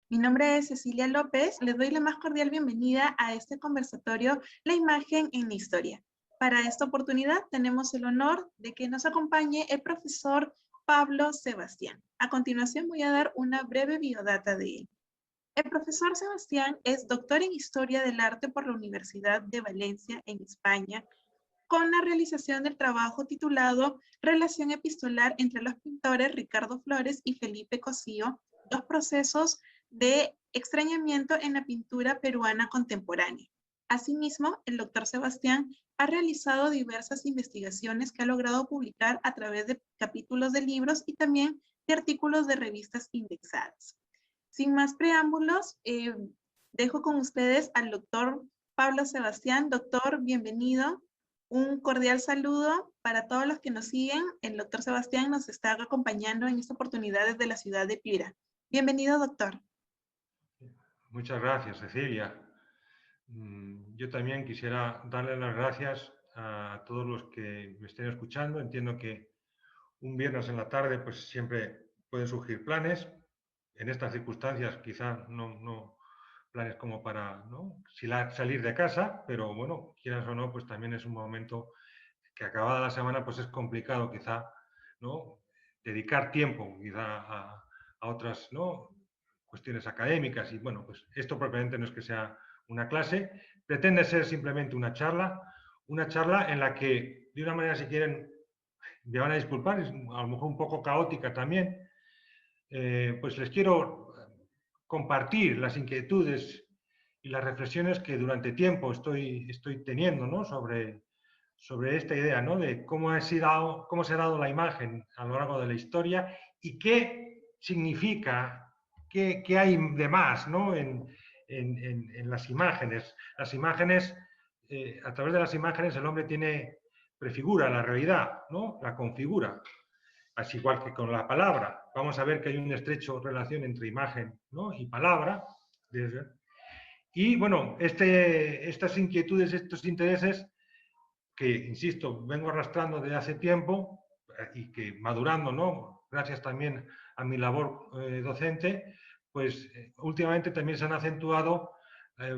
Mi nombre es Cecilia López. Les doy la más cordial bienvenida a este conversatorio La imagen en la historia. Para esta oportunidad tenemos el honor de que nos acompañe el profesor Pablo Sebastián. A continuación voy a dar una breve biodata de él. El profesor Sebastián es doctor en Historia del Arte por la Universidad de Valencia en España, con la realización del trabajo titulado Relación epistolar entre los pintores Ricardo Flores y Felipe Cosío, dos procesos de extrañamiento en la pintura peruana contemporánea. Asimismo, el doctor Sebastián ha realizado diversas investigaciones que ha logrado publicar a través de capítulos de libros y también de artículos de revistas indexadas. Sin más preámbulos, dejo con ustedes al doctor Pablo Sebastián. Doctor, bienvenido. Un cordial saludo para todos los que nos siguen. El doctor Sebastián nos está acompañando en esta oportunidad desde la ciudad de Piura. Bienvenido, doctor. Muchas gracias, Cecilia. Yo también quisiera darle las gracias a todos los que me estén escuchando. Entiendo que un viernes en la tarde pues siempre pueden surgir planes. En estas circunstancias quizá no planes como para salir de casa, pero bueno, quieras o no, pues también es un momento que acabada la semana pues es complicado quizá, ¿no? Dedicar tiempo quizá a otras, ¿no?, cuestiones académicas. Y bueno, pues esto propiamente no es que sea una clase, pretende ser simplemente una charla en la que, de una manera, si quieren, me van a disculpar, es a lo mejor un poco caótica también, pues les quiero compartir las inquietudes y las reflexiones que durante tiempo estoy teniendo, ¿no?, sobre esta idea, ¿no?, de cómo se ha dado la imagen a lo largo de la historia y qué significa, qué hay de más, ¿no?, en las imágenes. Las imágenes, a través de las imágenes el hombre prefigura la realidad, ¿no?, la configura. Así igual que con la palabra. Vamos a ver que hay una estrecha relación entre imagen, ¿no?, y palabra. Y bueno, estas inquietudes, estos intereses que, insisto, vengo arrastrando desde hace tiempo y que madurando, ¿no?, gracias también a mi labor docente, pues últimamente también se han acentuado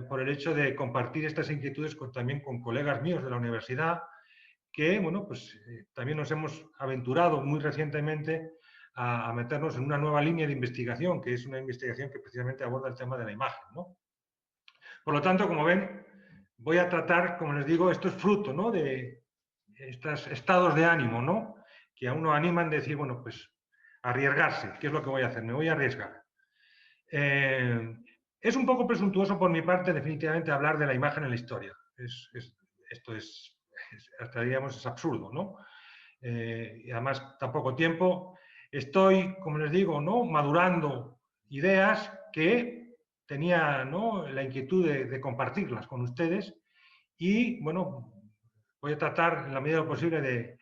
por el hecho de compartir estas inquietudes también con colegas míos de la universidad, que, bueno, pues también nos hemos aventurado muy recientemente a meternos en una nueva línea de investigación, que es una investigación que precisamente aborda el tema de la imagen, ¿no? Por lo tanto, como ven, voy a tratar, como les digo, esto es fruto, ¿no?, de estos estados de ánimo, ¿no?, que a uno animan a decir, bueno, pues arriesgarse. ¿Qué es lo que voy a hacer? Me voy a arriesgar. Es un poco presuntuoso por mi parte, definitivamente, hablar de la imagen en la historia. Esto hasta diríamos, es absurdo, ¿no? Y además, tan poco tiempo. Estoy, como les digo, ¿no?, madurando ideas que tenía, ¿no?, la inquietud de compartirlas con ustedes. Y, bueno, voy a tratar, en la medida de lo posible, de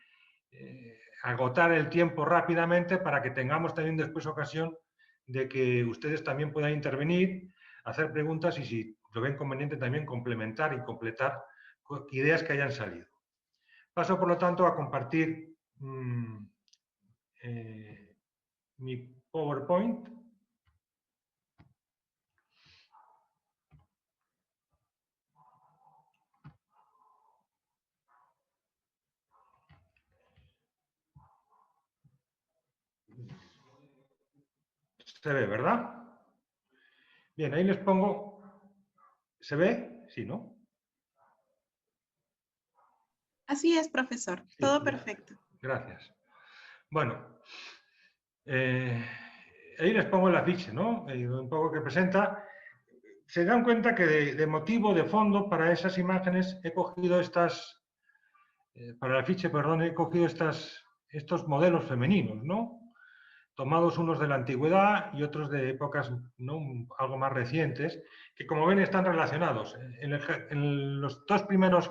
agotar el tiempo rápidamente para que tengamos también después ocasión de que ustedes también puedan intervenir, hacer preguntas y, si lo ven conveniente, también complementar y completar ideas que hayan salido. Paso, por lo tanto, a compartir mi PowerPoint. Se ve, ¿verdad? Bien, ahí les pongo... ¿Se ve? Sí, ¿no? Así es, profesor. Sí, Todo perfecto. gracias. Bueno, ahí les pongo el afiche, ¿no?, un poco que presenta. Se dan cuenta que de motivo, de fondo, para esas imágenes he cogido para el afiche, perdón, he cogido estos modelos femeninos, ¿no?, tomados unos de la antigüedad y otros de épocas, ¿no?, algo más recientes, que, como ven, están relacionados. En los dos primeros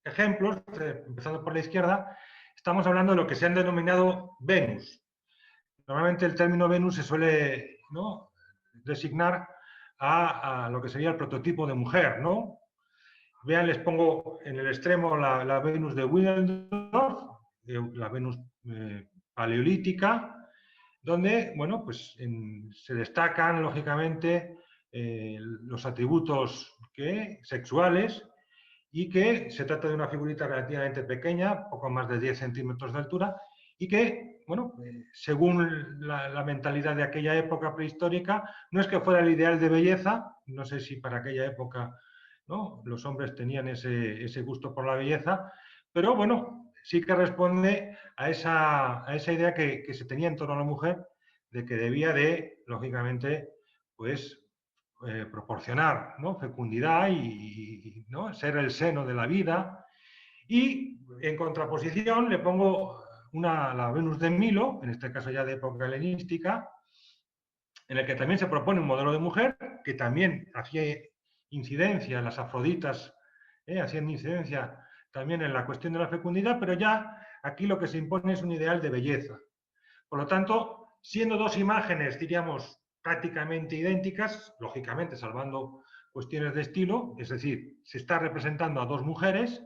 ejemplos, empezando por la izquierda, estamos hablando de lo que se han denominado Venus. Normalmente el término Venus se suele, ¿no?, designar a lo que sería el prototipo de mujer, ¿no? Vean, les pongo en el extremo la Venus de Willendorf, la Venus paleolítica, donde, bueno, pues se destacan, lógicamente, los atributos sexuales, y que se trata de una figurita relativamente pequeña, poco más de 10 centímetros de altura, y que, bueno, según la mentalidad de aquella época prehistórica, no es que fuera el ideal de belleza, no sé si para aquella época, ¿no?, los hombres tenían ese gusto por la belleza, pero bueno, sí que responde a esa idea que se tenía en torno a la mujer, de que debía de, lógicamente, pues proporcionar, ¿no?, fecundidad y ¿no?, ser el seno de la vida. Y en contraposición le pongo la Venus de Milo, en este caso ya de época helenística, en el que también se propone un modelo de mujer que también hacía incidencia, las Afroditas hacían incidencia también en la cuestión de la fecundidad, pero ya aquí lo que se impone es un ideal de belleza. Por lo tanto, siendo dos imágenes, diríamos, prácticamente idénticas, lógicamente salvando cuestiones de estilo, es decir, se está representando a dos mujeres,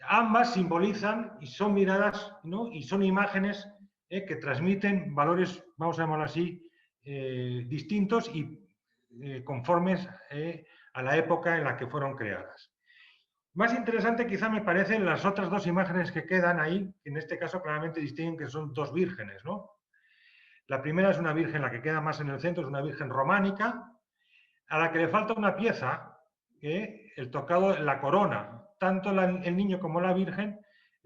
ambas simbolizan y son miradas, ¿no?, y son imágenes que transmiten valores, vamos a llamarlo así, distintos y conformes a la época en la que fueron creadas. Más interesante quizá me parecen las otras dos imágenes que quedan ahí, que en este caso claramente distinguen que son dos vírgenes, ¿no? La primera es una virgen, la que queda más en el centro, es una virgen románica, a la que le falta una pieza, el tocado, la corona. Tanto el niño como la virgen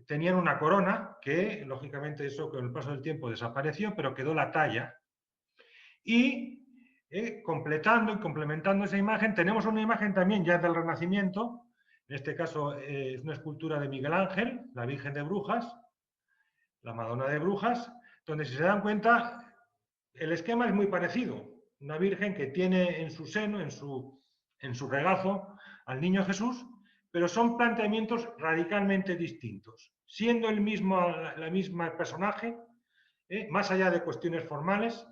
tenían una corona, que lógicamente eso con el paso del tiempo desapareció, pero quedó la talla. Y completando y complementando esa imagen, tenemos una imagen también ya del Renacimiento. En este caso es una escultura de Miguel Ángel, la Virgen de Brujas, la Madonna de Brujas, donde si se dan cuenta, el esquema es muy parecido. Una Virgen que tiene en su seno, en su regazo, al niño Jesús, pero son planteamientos radicalmente distintos. Siendo la misma personaje, más allá de cuestiones formales,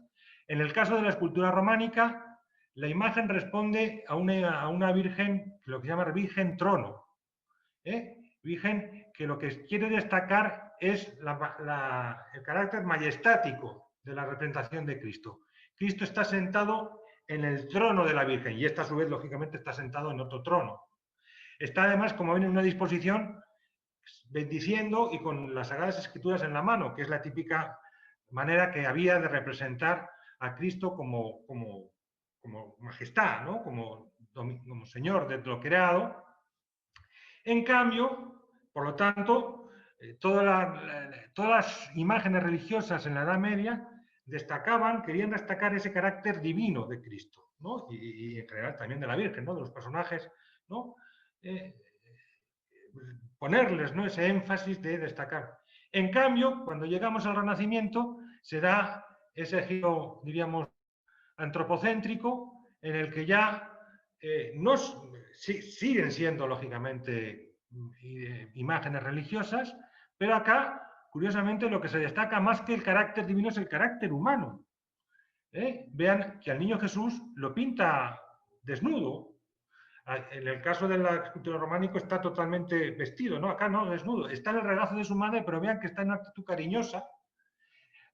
en el caso de la escultura románica, la imagen responde a una virgen, lo que se llama virgen trono. Virgen que lo que quiere destacar es el carácter majestático de la representación de Cristo. Cristo está sentado en el trono de la Virgen y esta a su vez, lógicamente, está sentado en otro trono. Está además, como ven, en una disposición bendiciendo y con las Sagradas Escrituras en la mano, que es la típica manera que había de representar a Cristo como majestad, ¿no?, como Señor de lo creado. En cambio, por lo tanto, todas las imágenes religiosas en la Edad Media querían destacar ese carácter divino de Cristo, ¿no?, y en general también de la Virgen, ¿no?, de los personajes, ¿no?, ponerles, ¿no?, ese énfasis de destacar. En cambio, cuando llegamos al Renacimiento, se da ese giro, diríamos, antropocéntrico, en el que ya siguen siendo, lógicamente, imágenes religiosas, pero acá, curiosamente, lo que se destaca más que el carácter divino es el carácter humano. Vean que al niño Jesús lo pinta desnudo. En el caso de la escultura románica está totalmente vestido, ¿no? Acá no, desnudo. Está en el regazo de su madre, pero vean que está en una actitud cariñosa.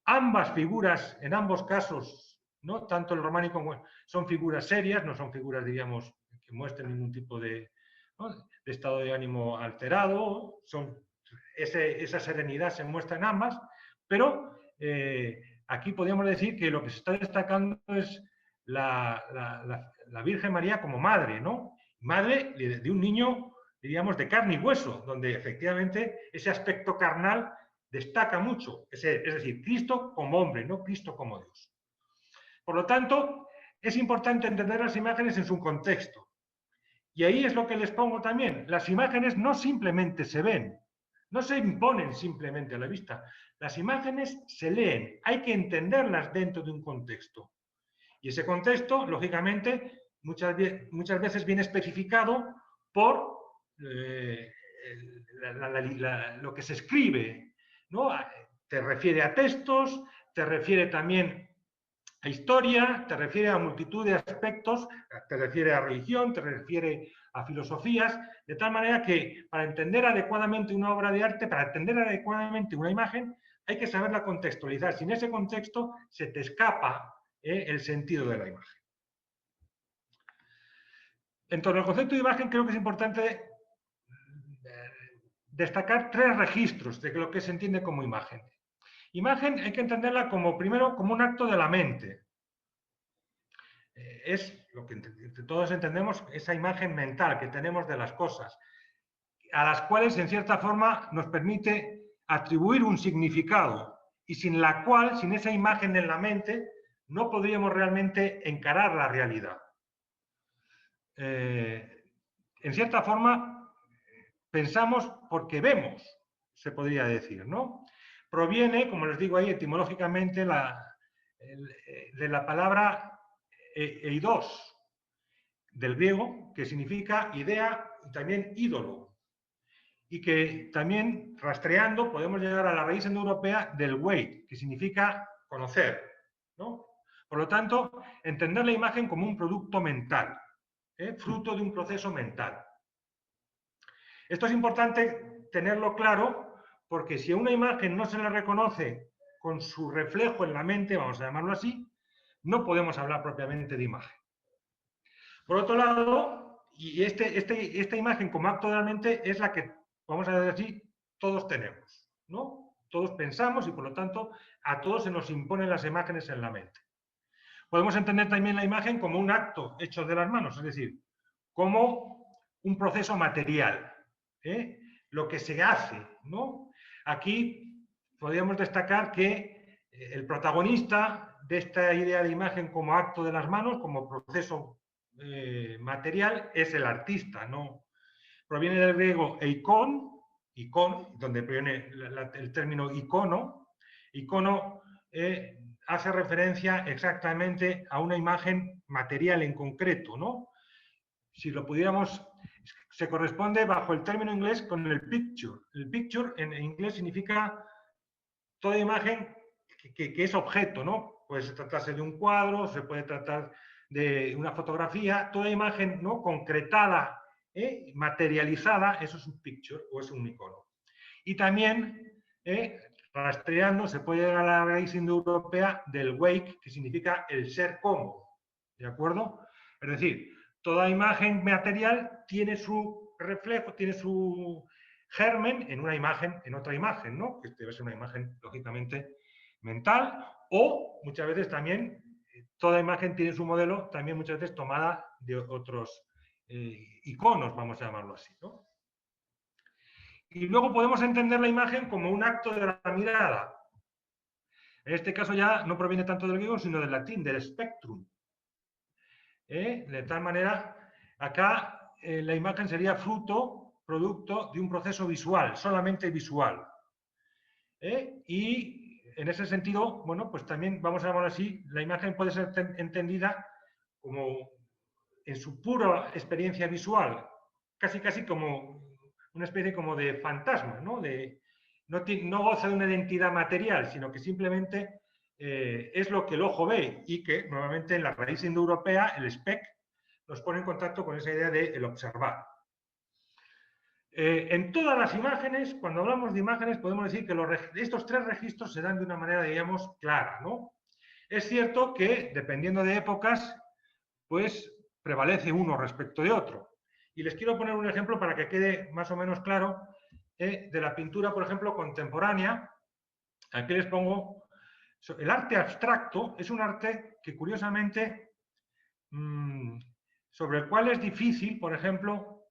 Ambas figuras, en ambos casos, ¿no?, tanto el románico como son figuras serias, no son figuras, diríamos, que muestren ningún tipo de estado de ánimo alterado, esa serenidad se muestra en ambas, pero aquí podríamos decir que lo que se está destacando es la Virgen María como madre, ¿no? Madre de un niño, diríamos, de carne y hueso, donde efectivamente ese aspecto carnal destaca mucho, es decir, Cristo como hombre, no Cristo como Dios. Por lo tanto, es importante entender las imágenes en su contexto. Y ahí es lo que les pongo también. Las imágenes no simplemente se ven, no se imponen simplemente a la vista. Las imágenes se leen, hay que entenderlas dentro de un contexto. Y ese contexto, lógicamente, muchas veces viene especificado por lo que se escribe, ¿no? Te refiere a textos, te refiere también a historia, te refiere a multitud de aspectos, te refiere a religión, te refiere a filosofías, de tal manera que para entender adecuadamente una obra de arte, para entender adecuadamente una imagen, hay que saberla contextualizar. Sin ese contexto se te escapa el sentido de la imagen. En torno al concepto de imagen creo que es importante destacar 3 registros de lo que se entiende como imagen. Imagen hay que entenderla como, primero, como un acto de la mente. Es lo que todos entendemos, esa imagen mental que tenemos de las cosas, a las cuales en cierta forma nos permite atribuir un significado y sin la cual, sin esa imagen en la mente, no podríamos realmente encarar la realidad. En cierta forma, pensamos porque vemos, se podría decir, ¿no? Proviene, como les digo ahí, etimológicamente, de la palabra eidos, del griego, que significa idea y también ídolo. Y que también, rastreando, podemos llegar a la raíz indoeuropea del weit, que significa conocer, ¿no? Por lo tanto, entender la imagen como un producto mental, fruto de un proceso mental. Esto es importante tenerlo claro, porque si a una imagen no se le reconoce con su reflejo en la mente, vamos a llamarlo así, no podemos hablar propiamente de imagen. Por otro lado, y esta imagen como acto de la mente es la que, vamos a decir así, todos tenemos, ¿no? Todos pensamos y por lo tanto a todos se nos imponen las imágenes en la mente. Podemos entender también la imagen como un acto hecho de las manos, es decir, como un proceso material, lo que se hace, ¿no? Aquí podríamos destacar que el protagonista de esta idea de imagen como acto de las manos, como proceso material, es el artista, ¿no? Proviene del griego eikon, donde proviene el término icono. Icono hace referencia exactamente a una imagen material en concreto, ¿no? Si lo pudiéramos, se corresponde bajo el término inglés con el picture. El picture en inglés significa toda imagen que es objeto, ¿no? Puede tratarse de un cuadro, se puede tratar de una fotografía, toda imagen, ¿no?, concretada, materializada, eso es un picture o es un icono. Y también, rastreando, se puede llegar a la raíz indoeuropea del wake, que significa el ser como, ¿de acuerdo? Es decir, toda imagen material tiene su reflejo, tiene su germen en una imagen, en otra imagen, ¿no? Que debe ser una imagen, lógicamente, mental, o muchas veces también toda imagen tiene su modelo, también muchas veces tomada de otros iconos, vamos a llamarlo así, ¿no? Y luego podemos entender la imagen como un acto de la mirada. En este caso ya no proviene tanto del griego, sino del latín, del spectrum. De tal manera, acá la imagen sería producto de un proceso visual, solamente visual. Y en ese sentido, bueno, pues también vamos a llamarlo así, la imagen puede ser entendida como en su pura experiencia visual, casi como una especie como de fantasma, ¿no? No goza de una identidad material, sino que simplemente es lo que el ojo ve y que nuevamente en la raíz indoeuropea, el spec, nos pone en contacto con esa idea de el observar. En todas las imágenes, cuando hablamos de imágenes, podemos decir que estos 3 registros se dan de una manera, digamos, clara, ¿no? Es cierto que, dependiendo de épocas, pues prevalece uno respecto de otro. Y les quiero poner un ejemplo para que quede más o menos claro de la pintura, por ejemplo, contemporánea. Aquí les pongo... El arte abstracto es un arte que, curiosamente, sobre el cual es difícil, por ejemplo,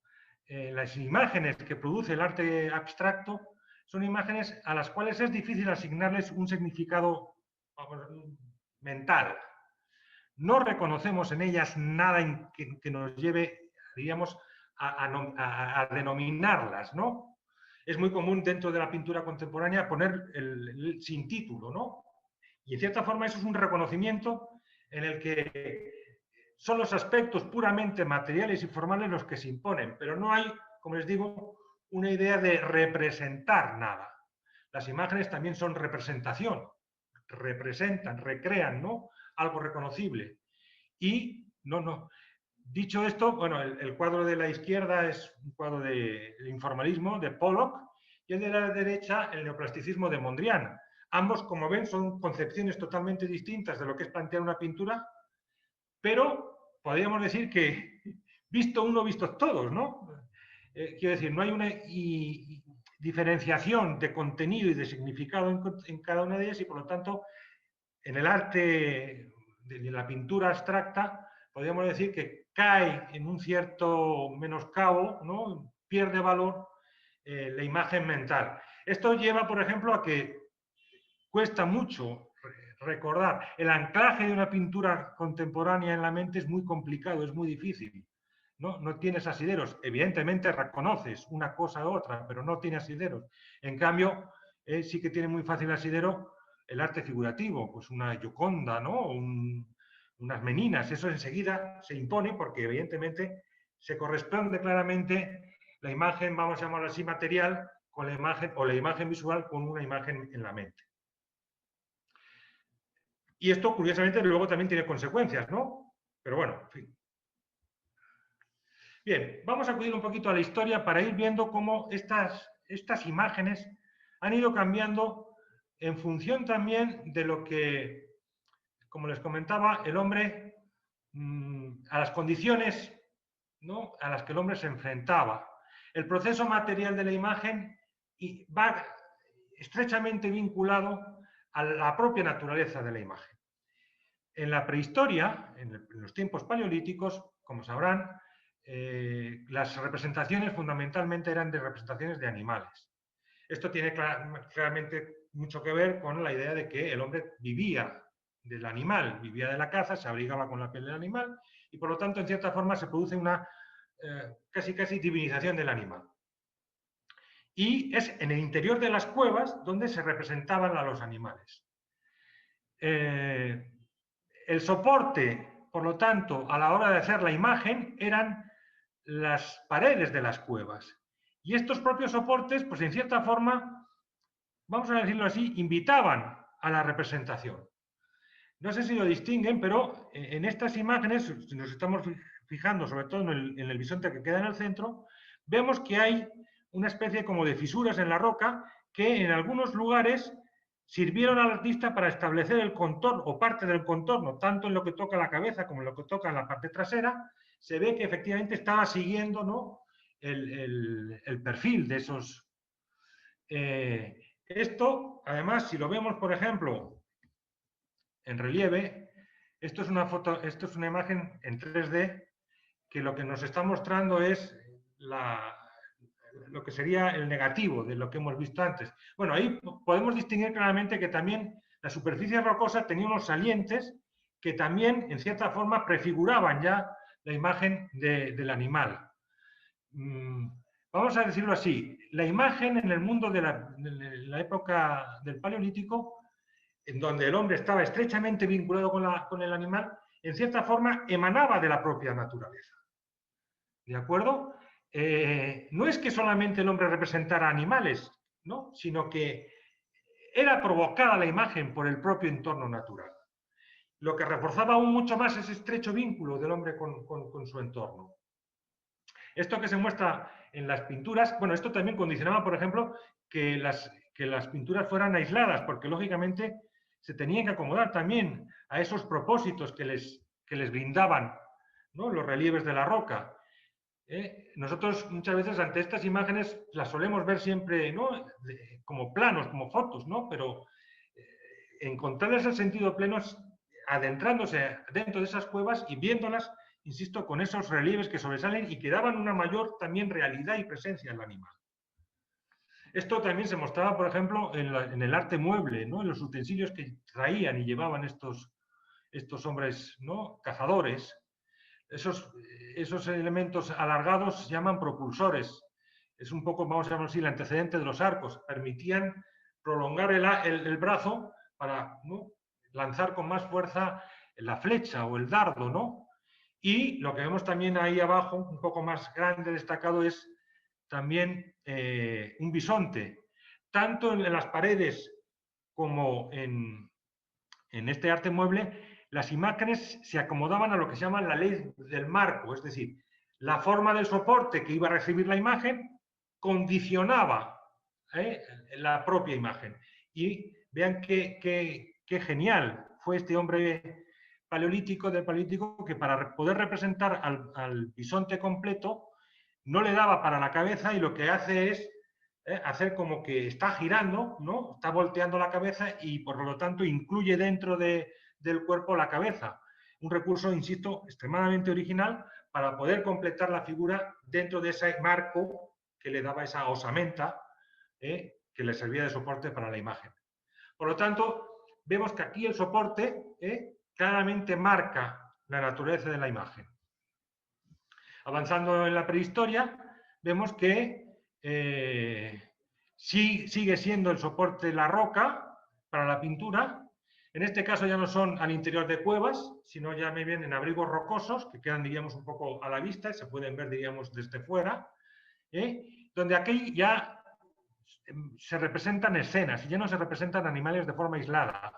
las imágenes que produce el arte abstracto son imágenes a las cuales es difícil asignarles un significado mental. No reconocemos en ellas nada que nos lleve, diríamos, a denominarlas, ¿no? Es muy común dentro de la pintura contemporánea poner el sin título, ¿no? Y en cierta forma eso es un reconocimiento en el que son los aspectos puramente materiales y formales los que se imponen, pero no hay, como les digo, una idea de representar nada. Las imágenes también son representación, representan, recrean, ¿no?, algo reconocible. Y, dicho esto, bueno, el cuadro de la izquierda es un cuadro del informalismo, de Pollock, y el de la derecha, el neoplasticismo de Mondrian. Ambos, como ven, son concepciones totalmente distintas de lo que es plantear una pintura, pero podríamos decir que visto uno, vistos todos, ¿no? Quiero decir, no hay una diferenciación de contenido y de significado en cada una de ellas y, por lo tanto, en el arte de la pintura abstracta, podríamos decir que cae en un cierto menoscabo, ¿no? Pierde valor la imagen mental. Esto lleva, por ejemplo, a que cuesta mucho recordar. El anclaje de una pintura contemporánea en la mente es muy complicado, es muy difícil. No tienes asideros. Evidentemente reconoces una cosa u otra, pero no tiene asideros. En cambio, sí que tiene muy fácil asidero el arte figurativo, pues una Gioconda, ¿no? Unas Meninas. Eso enseguida se impone porque evidentemente se corresponde claramente la imagen, vamos a llamarlo así, material, con la imagen, o la imagen visual con una imagen en la mente. Y esto, curiosamente, luego también tiene consecuencias, ¿no? Pero bueno, en fin. Bien, vamos a acudir un poquito a la historia para ir viendo cómo estas imágenes han ido cambiando en función también de lo que, como les comentaba, el hombre, a las condiciones, ¿no?, a las que el hombre se enfrentaba. El proceso material de la imagen va estrechamente vinculado a la propia naturaleza de la imagen. En la prehistoria, en los tiempos paleolíticos, como sabrán, las representaciones fundamentalmente eran de representaciones de animales. Esto tiene claramente mucho que ver con la idea de que el hombre vivía del animal, vivía de la caza, se abrigaba con la piel del animal y por lo tanto en cierta forma se produce una casi divinización del animal. Y es en el interior de las cuevas donde se representaban a los animales. El soporte, por lo tanto, a la hora de hacer la imagen eran las paredes de las cuevas. Y estos propios soportes, pues en cierta forma, vamos a decirlo así, invitaban a la representación. No sé si lo distinguen, pero en estas imágenes, si nos estamos fijando sobre todo en el bisonte que queda en el centro, vemos que hay una especie como de fisuras en la roca que en algunos lugares sirvieron al artista para establecer el contorno o parte del contorno, tanto en lo que toca la cabeza como en lo que toca en la parte trasera. Se ve que efectivamente estaba siguiendo, ¿no?, el perfil de esos. Esto, además, si lo vemos, por ejemplo, en relieve, esto es una imagen en 3D que lo que nos está mostrando es lo que sería el negativo de lo que hemos visto antes. Bueno, ahí podemos distinguir claramente que también la superficie rocosa tenía unos salientes que también, en cierta forma, prefiguraban ya la imagen del animal. Vamos a decirlo así, la imagen en el mundo de la época del Paleolítico, en donde el hombre estaba estrechamente vinculado con el animal, en cierta forma emanaba de la propia naturaleza. ¿De acuerdo? No es que solamente el hombre representara animales, ¿no?, sino que era provocada la imagen por el propio entorno natural, lo que reforzaba aún mucho más ese estrecho vínculo del hombre con su entorno. Esto que se muestra en las pinturas, bueno, esto también condicionaba, por ejemplo, que las pinturas fueran aisladas, porque lógicamente se tenían que acomodar también a esos propósitos que les brindaban, ¿no?, los relieves de la roca. Nosotros muchas veces ante estas imágenes las solemos ver siempre, ¿no?, como planos, como fotos, ¿no?, pero encontrarles el sentido pleno es adentrándose dentro de esas cuevas y viéndolas, insisto, con esos relieves que sobresalen y que daban una mayor también realidad y presencia al animal. Esto también se mostraba, por ejemplo, en el arte mueble, ¿no?, en los utensilios que traían y llevaban estos hombres, ¿no?, cazadores. Esos elementos alargados se llaman propulsores. Es un poco, vamos a llamarlo así, el antecedente de los arcos. Permitían prolongar el brazo para, ¿no?, lanzar con más fuerza la flecha o el dardo, ¿no? Y lo que vemos también ahí abajo, un poco más grande, destacado, es también un bisonte. Tanto en las paredes como en este arte mueble, las imágenes se acomodaban a lo que se llama la ley del marco, es decir, la forma del soporte que iba a recibir la imagen condicionaba la propia imagen. Y Vean qué genial fue este hombre del paleolítico, que para poder representar al bisonte completo no le daba para la cabeza, y lo que hace es hacer como que está girando, ¿no? Está volteando la cabeza y por lo tanto incluye dentro del cuerpo la cabeza. Un recurso, insisto, extremadamente original para poder completar la figura dentro de ese marco que le daba esa osamenta que le servía de soporte para la imagen. Por lo tanto, vemos que aquí el soporte claramente marca la naturaleza de la imagen. Avanzando en la prehistoria, vemos que sigue siendo el soporte la roca para la pintura. En este caso ya no son al interior de cuevas, sino ya me vienen abrigos rocosos que quedan, diríamos, un poco a la vista y se pueden ver, diríamos, desde fuera, donde aquí ya se representan escenas y ya no se representan animales de forma aislada.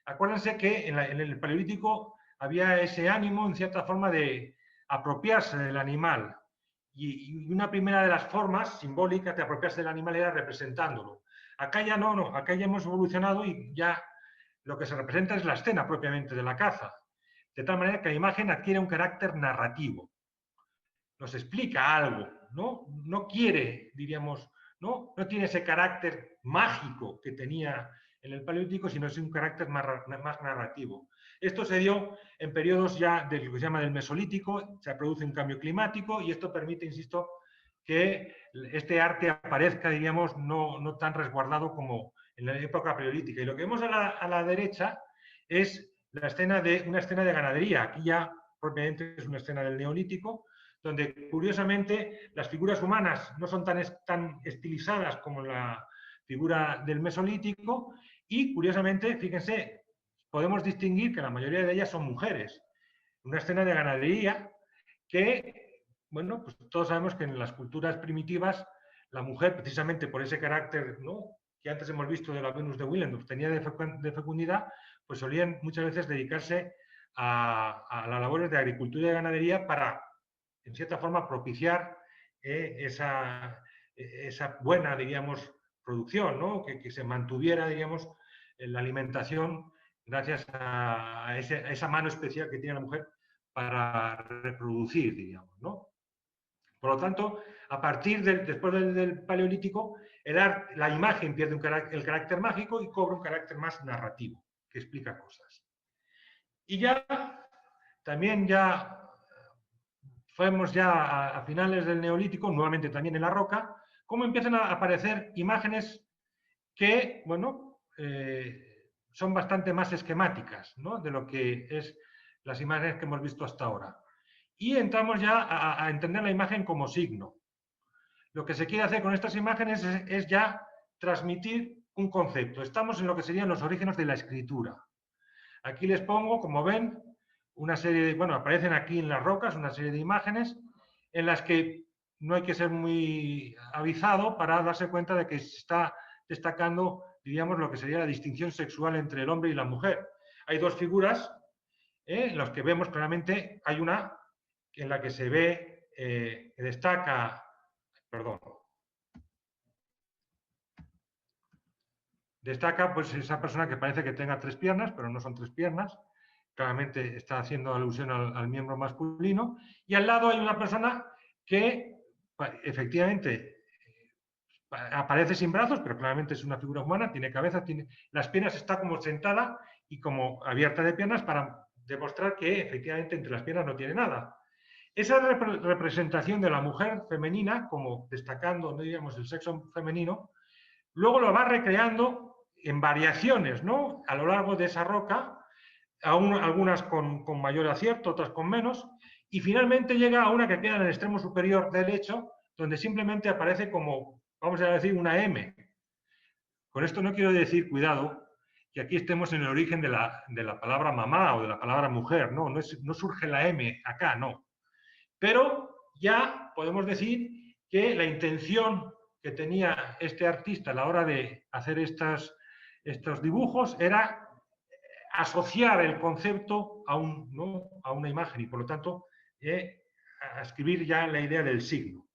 Acuérdense que en el Paleolítico había ese ánimo, en cierta forma, de apropiarse del animal. Y una primera de las formas simbólicas de apropiarse del animal era representándolo. Acá ya no, acá ya hemos evolucionado y ya lo que se representa es la escena propiamente de la caza. De tal manera que la imagen adquiere un carácter narrativo. Nos explica algo, ¿no? No quiere, diríamos, no tiene ese carácter mágico que tenía en el Paleolítico, sino es un carácter más narrativo. Esto se dio en periodos ya de lo que se llama del Mesolítico, se produce un cambio climático y esto permite, insisto, que este arte aparezca, diríamos, no tan resguardado como en la época paleolítica. Y lo que vemos a la derecha es una escena de ganadería. Aquí ya propiamente es una escena del Neolítico, donde curiosamente las figuras humanas no son tan estilizadas como la figura del Mesolítico y curiosamente, fíjense, podemos distinguir que la mayoría de ellas son mujeres. Una escena de ganadería que, bueno, pues todos sabemos que en las culturas primitivas la mujer, precisamente por ese carácter, ¿no?, que antes hemos visto de la Venus de Willendorf, tenía de fecundidad, pues solían muchas veces dedicarse a las labores de agricultura y de ganadería para, en cierta forma, propiciar esa buena, diríamos, producción, ¿no? Que se mantuviera, diríamos, la alimentación gracias a esa mano especial que tiene la mujer para reproducir, diríamos, ¿no? Por lo tanto, a partir después del Paleolítico, la imagen pierde el carácter mágico y cobra un carácter más narrativo, que explica cosas. Y ya, también ya fuimos ya a finales del Neolítico, nuevamente también en la roca, cómo empiezan a aparecer imágenes que, bueno, son bastante más esquemáticas, ¿no?, de lo que es las imágenes que hemos visto hasta ahora. Y entramos ya a entender la imagen como signo. Lo que se quiere hacer con estas imágenes es ya transmitir un concepto. Estamos en lo que serían los orígenes de la escritura. Aquí les pongo, como ven, una serie de, bueno, aparecen aquí en las rocas una serie de imágenes en las que no hay que ser muy avisado para darse cuenta de que se está destacando, diríamos, lo que sería la distinción sexual entre el hombre y la mujer. Hay dos figuras en las que vemos claramente, hay una en la que se ve, que destaca, perdón, destaca pues esa persona que parece que tenga tres piernas, pero no son tres piernas, claramente está haciendo alusión al miembro masculino, y al lado hay una persona que efectivamente aparece sin brazos, pero claramente es una figura humana, tiene cabeza, las piernas, está como sentada y como abierta de piernas para demostrar que efectivamente entre las piernas no tiene nada. Esa representación de la mujer femenina, como destacando, no diríamos, el sexo femenino, luego lo va recreando en variaciones, ¿no?, a lo largo de esa roca, algunas con mayor acierto, otras con menos, y finalmente llega a una que queda en el extremo superior derecho, donde simplemente aparece como, vamos a decir, una M. Con esto no quiero decir, cuidado, que aquí estemos en el origen de la palabra mamá o de la palabra mujer, no surge la M acá, no. Pero ya podemos decir que la intención que tenía este artista a la hora de hacer estos dibujos era asociar el concepto a una imagen y, por lo tanto, a escribir ya la idea del signo.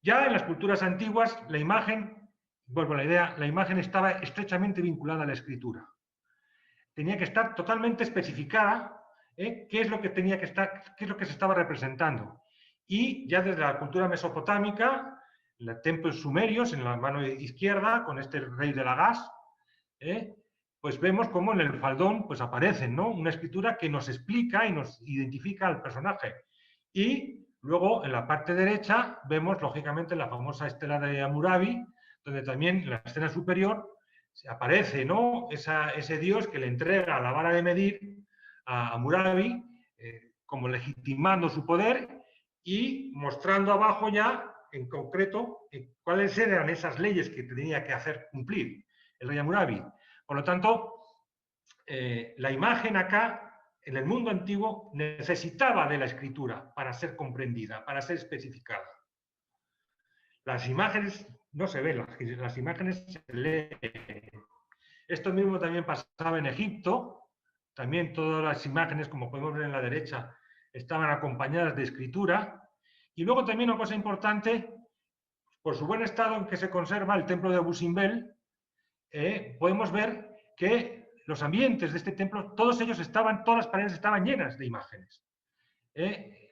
Ya en las culturas antiguas, la imagen vuelvo a la idea, la imagen estaba estrechamente vinculada a la escritura. Tenía que estar totalmente especificada qué es lo que tenía que estar, qué es lo que se estaba representando. Y ya desde la cultura mesopotámica, los templos sumerios en la mano izquierda, con este rey de Lagash, pues vemos cómo en el faldón pues aparece, ¿no?, una escritura que nos explica y nos identifica al personaje. Y luego en la parte derecha vemos lógicamente la famosa estela de Hammurabi, donde también en la escena superior aparece, ¿no?, ese dios que le entrega la vara de medir a Hammurabi, como legitimando su poder y mostrando abajo ya en concreto cuáles eran esas leyes que tenía que hacer cumplir el rey Hammurabi. Por lo tanto, la imagen acá, en el mundo antiguo, necesitaba de la escritura para ser comprendida, para ser especificada. Las imágenes no se ven, las imágenes se leen. Esto mismo también pasaba en Egipto. También todas las imágenes, como podemos ver en la derecha, estaban acompañadas de escritura. Y luego también una cosa importante, por su buen estado en que se conserva el templo de Abu Simbel, podemos ver que los ambientes de este templo, todas las paredes estaban llenas de imágenes.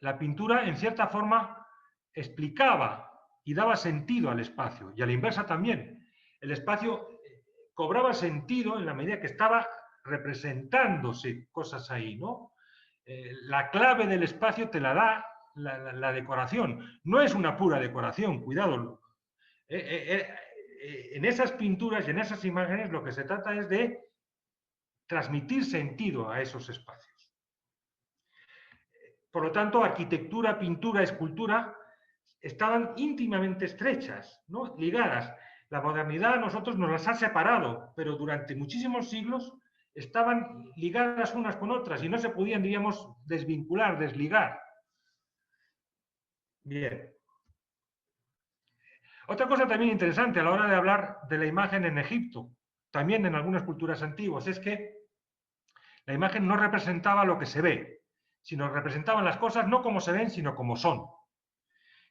La pintura, en cierta forma, explicaba y daba sentido al espacio, y a la inversa también. El espacio cobraba sentido en la medida que estaba representándose cosas ahí, ¿no? La clave del espacio te la da la decoración. No es una pura decoración, cuidado. En esas pinturas y en esas imágenes lo que se trata es de transmitir sentido a esos espacios. Por lo tanto, arquitectura, pintura, escultura estaban íntimamente estrechas, ¿no?, ligadas. La modernidad a nosotros nos las ha separado, pero durante muchísimos siglos estaban ligadas unas con otras y no se podían, diríamos, desvincular, desligar. Bien. Otra cosa también interesante a la hora de hablar de la imagen en Egipto, también en algunas culturas antiguas, es que la imagen no representaba lo que se ve, sino representaban las cosas no como se ven, sino como son.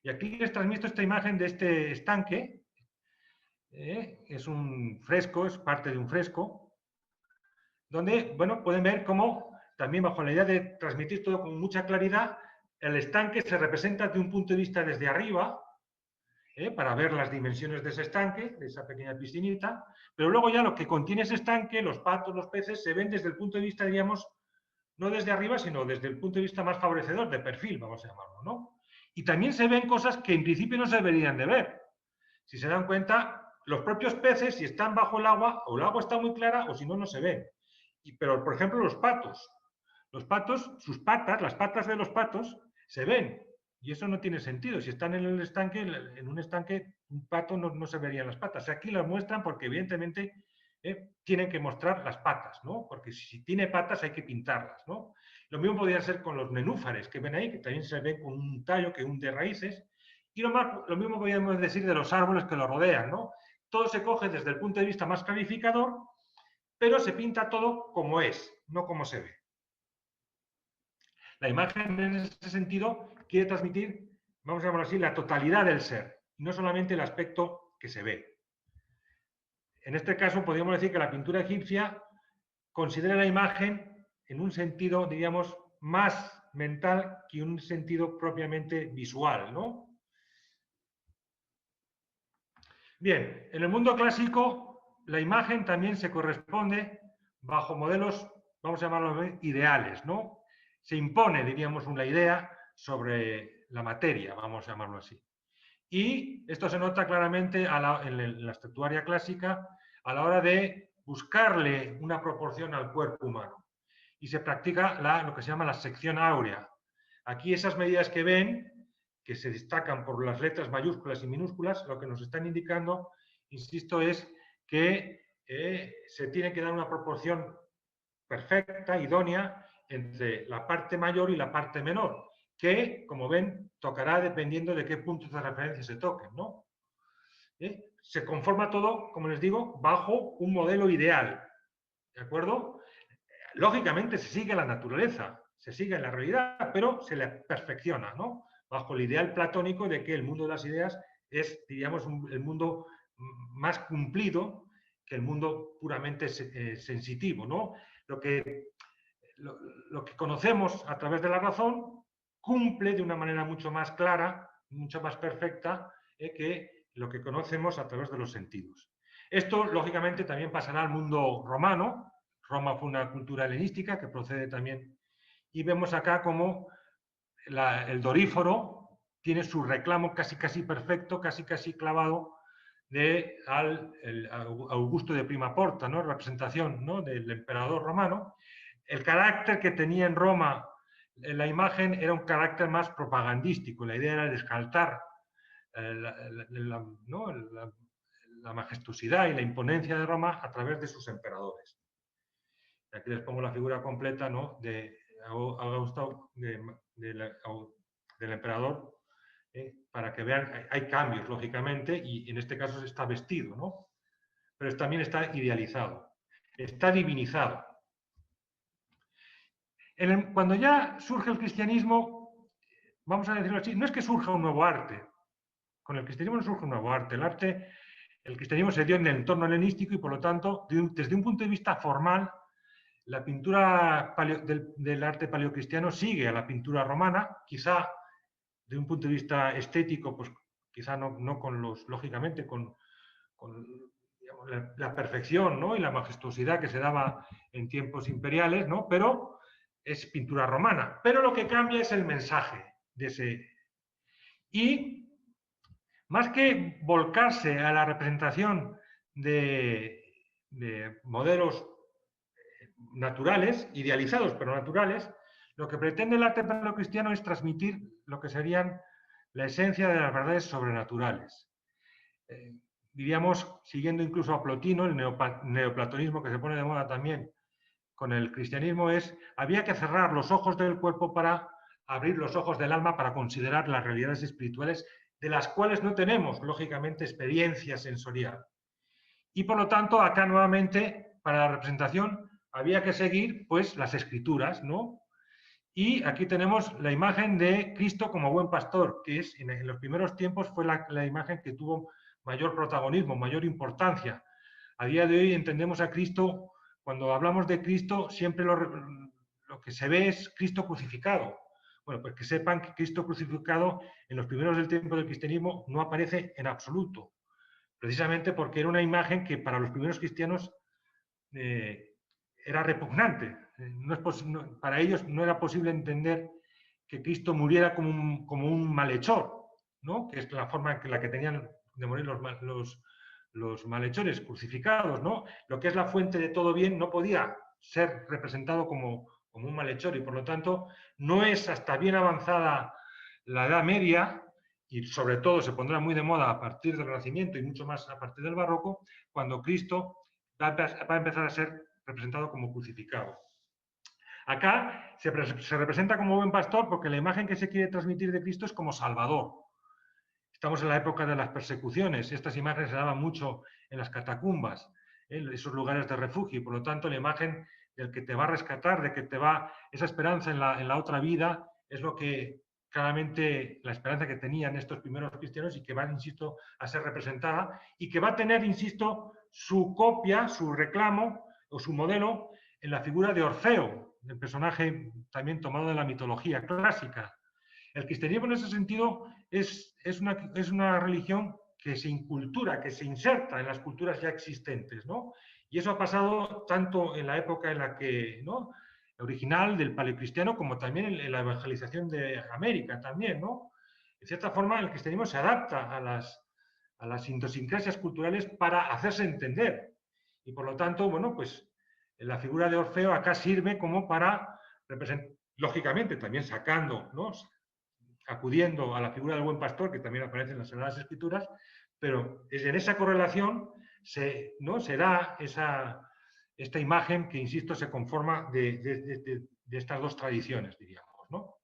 Y aquí les transmito esta imagen de este estanque. Es un fresco, es parte de un fresco, donde, bueno, pueden ver cómo, también bajo la idea de transmitir todo con mucha claridad, el estanque se representa de un punto de vista desde arriba, para ver las dimensiones de ese estanque, de esa pequeña piscinita, pero luego ya lo que contiene ese estanque, los patos, los peces, se ven desde el punto de vista, diríamos, no desde arriba, sino desde el punto de vista más favorecedor, de perfil, vamos a llamarlo, ¿no? Y también se ven cosas que en principio no se deberían de ver. Si se dan cuenta, los propios peces, si están bajo el agua, o el agua está muy clara, o si no, no se ven. Pero, por ejemplo, los patos, sus patas, las patas de los patos, se ven. Y eso no tiene sentido. Si están en el estanque, en un estanque, un pato no se verían las patas. Aquí las muestran porque, evidentemente, tienen que mostrar las patas, ¿no? Porque si tiene patas hay que pintarlas, ¿no? Lo mismo podría ser con los nenúfares que ven ahí, que también se ven con un tallo que hunde raíces. Y lo mismo podríamos decir de los árboles que lo rodean, ¿no? Todo se coge desde el punto de vista más clarificador, pero se pinta todo como es, no como se ve. La imagen, en ese sentido, quiere transmitir, vamos a llamarlo así, la totalidad del ser, y no solamente el aspecto que se ve. En este caso, podríamos decir que la pintura egipcia considera la imagen en un sentido, diríamos, más mental que un sentido propiamente visual, ¿no? Bien, en el mundo clásico, la imagen también se corresponde bajo modelos, vamos a llamarlos ideales, ¿no? Se impone, diríamos, una idea sobre la materia, vamos a llamarlo así. Y esto se nota claramente en la estatuaria clásica a la hora de buscarle una proporción al cuerpo humano. Y se practica lo que se llama la sección áurea. Aquí esas medidas que ven, que se destacan por las letras mayúsculas y minúsculas, lo que nos están indicando, insisto, es que se tiene que dar una proporción perfecta, idónea, entre la parte mayor y la parte menor, que, como ven, tocará dependiendo de qué puntos de referencia se toquen, ¿no? Se conforma todo, como les digo, bajo un modelo ideal, ¿de acuerdo? Lógicamente se sigue la naturaleza, se sigue la realidad, pero se le perfecciona, ¿no? Bajo el ideal platónico de que el mundo de las ideas es, diríamos, el mundo más cumplido que el mundo puramente sensitivo, ¿no? Lo que conocemos a través de la razón cumple de una manera mucho más clara, mucho más perfecta que lo que conocemos a través de los sentidos. Esto, lógicamente, también pasará al mundo romano. Roma fue una cultura helenística que procede también. Y vemos acá cómo el doríforo tiene su reclamo casi perfecto, casi clavado al Augusto de Prima Porta, ¿no? Representación, ¿no?, del emperador romano. El carácter que tenía en Roma la imagen era un carácter más propagandístico. La idea era exaltar la majestuosidad y la imponencia de Roma a través de sus emperadores. Aquí les pongo la figura completa, ¿no?, de Augusto, del emperador, para que vean, hay cambios, lógicamente, y en este caso está vestido, ¿no? Pero también está idealizado, está divinizado. Cuando ya surge el cristianismo, vamos a decirlo así, no es que surja un nuevo arte. Con el cristianismo no surge un nuevo arte. El cristianismo se dio en el entorno helenístico y, por lo tanto, desde un punto de vista formal, la pintura del arte paleocristiano sigue a la pintura romana, quizá de un punto de vista estético, pues quizá no con lógicamente, con digamos, la perfección, ¿no?, y la majestuosidad que se daba en tiempos imperiales, ¿no?, pero es pintura romana. Pero lo que cambia es el mensaje de ese. Y más que volcarse a la representación de modelos naturales, idealizados pero naturales, lo que pretende el arte paleocristiano es transmitir lo que serían la esencia de las verdades sobrenaturales. Diríamos, siguiendo incluso a Plotino, el neoplatonismo que se pone de moda también con el cristianismo, había que cerrar los ojos del cuerpo para abrir los ojos del alma, para considerar las realidades espirituales de las cuales no tenemos, lógicamente, experiencia sensorial. Y por lo tanto, acá nuevamente, para la representación, había que seguir, pues, las escrituras, ¿no? Y aquí tenemos la imagen de Cristo como buen pastor, que en los primeros tiempos fue la imagen que tuvo mayor protagonismo, mayor importancia. A día de hoy entendemos a Cristo, cuando hablamos de Cristo, siempre lo que se ve es Cristo crucificado. Bueno, pues que sepan que Cristo crucificado en los primeros del tiempo del cristianismo no aparece en absoluto, precisamente porque era una imagen que para los primeros cristianos era repugnante. Para ellos no era posible entender que Cristo muriera como un malhechor, ¿no?, que es la forma en la que tenían de morir los malhechores crucificados, ¿no? Lo que es la fuente de todo bien no podía ser representado como un malhechor, y por lo tanto no es hasta bien avanzada la Edad Media, y sobre todo se pondrá muy de moda a partir del Renacimiento y mucho más a partir del Barroco, cuando Cristo va a empezar a ser representado como crucificado. Acá se representa como buen pastor porque la imagen que se quiere transmitir de Cristo es como Salvador. Estamos en la época de las persecuciones. Estas imágenes se daban mucho en las catacumbas, en esos lugares de refugio, y por lo tanto la imagen del que te va a rescatar, de que te va esa esperanza en la otra vida, es lo que claramente la esperanza que tenían estos primeros cristianos y que va, insisto, a ser representada y que va a tener, insisto, su copia, su reclamo o su modelo en la figura de Orfeo, el personaje también tomado de la mitología clásica. El cristianismo en ese sentido es una religión que se incultura, que se inserta en las culturas ya existentes, ¿no? Y eso ha pasado tanto en la época en la que, ¿no?, original del paleocristiano, como también en la evangelización de América también, ¿no? De cierta forma, el cristianismo se adapta a las idiosincrasias culturales para hacerse entender. Y por lo tanto, bueno, pues la figura de Orfeo acá sirve como para representar, lógicamente también sacando, ¿no?, acudiendo a la figura del buen pastor, que también aparece en las Sagradas Escrituras, pero en esa correlación se da esta imagen que, insisto, se conforma de estas dos tradiciones, diríamos, ¿no?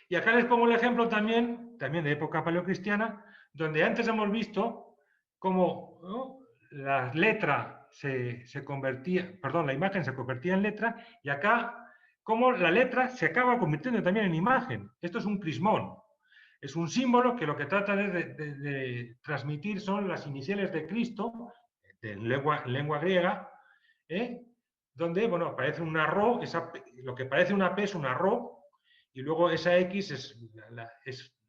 Y acá les pongo el ejemplo también de época paleocristiana, donde antes hemos visto cómo, ¿no?, la letra la imagen se convertía en letra, y acá cómo la letra se acaba convirtiendo también en imagen. Esto es un crismón. Es un símbolo que lo que trata de transmitir son las iniciales de Cristo, en lengua griega, donde, bueno, aparece una rho, lo que parece una P es una rho, y luego esa X es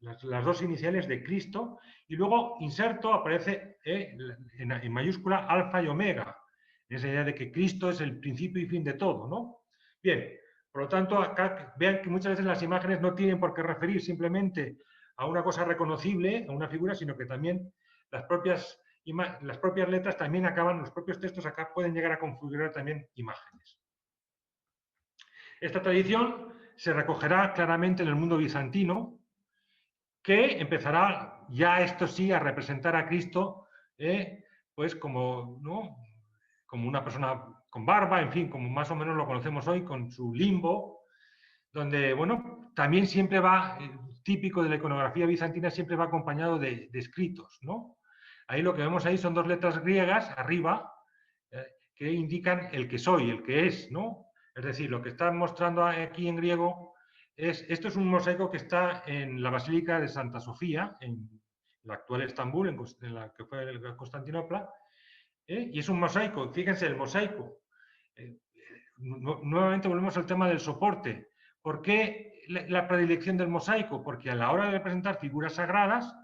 las dos iniciales de Cristo, y luego inserto aparece en mayúscula alfa y omega, en esa idea de que Cristo es el principio y fin de todo, ¿no? Bien, por lo tanto, acá vean que muchas veces las imágenes no tienen por qué referir simplemente a una cosa reconocible, a una figura, sino que también las propias letras también acaban, los propios textos acá pueden llegar a configurar también imágenes. Esta tradición se recogerá claramente en el mundo bizantino, que empezará ya esto sí a representar a Cristo pues como, ¿no?, como una persona con barba, en fin, como más o menos lo conocemos hoy, con su limbo, donde, bueno, también siempre va, típico de la iconografía bizantina, siempre va acompañado de escritos, ¿no? Ahí lo que vemos ahí son dos letras griegas arriba que indican el que soy, el que es, ¿no? Es decir, lo que están mostrando aquí en griego esto es un mosaico que está en la Basílica de Santa Sofía, en la actual Estambul, en la que fue Constantinopla, y es un mosaico, fíjense el mosaico. Nuevamente volvemos al tema del soporte. ¿Por qué la predilección del mosaico? Porque a la hora de representar figuras sagradas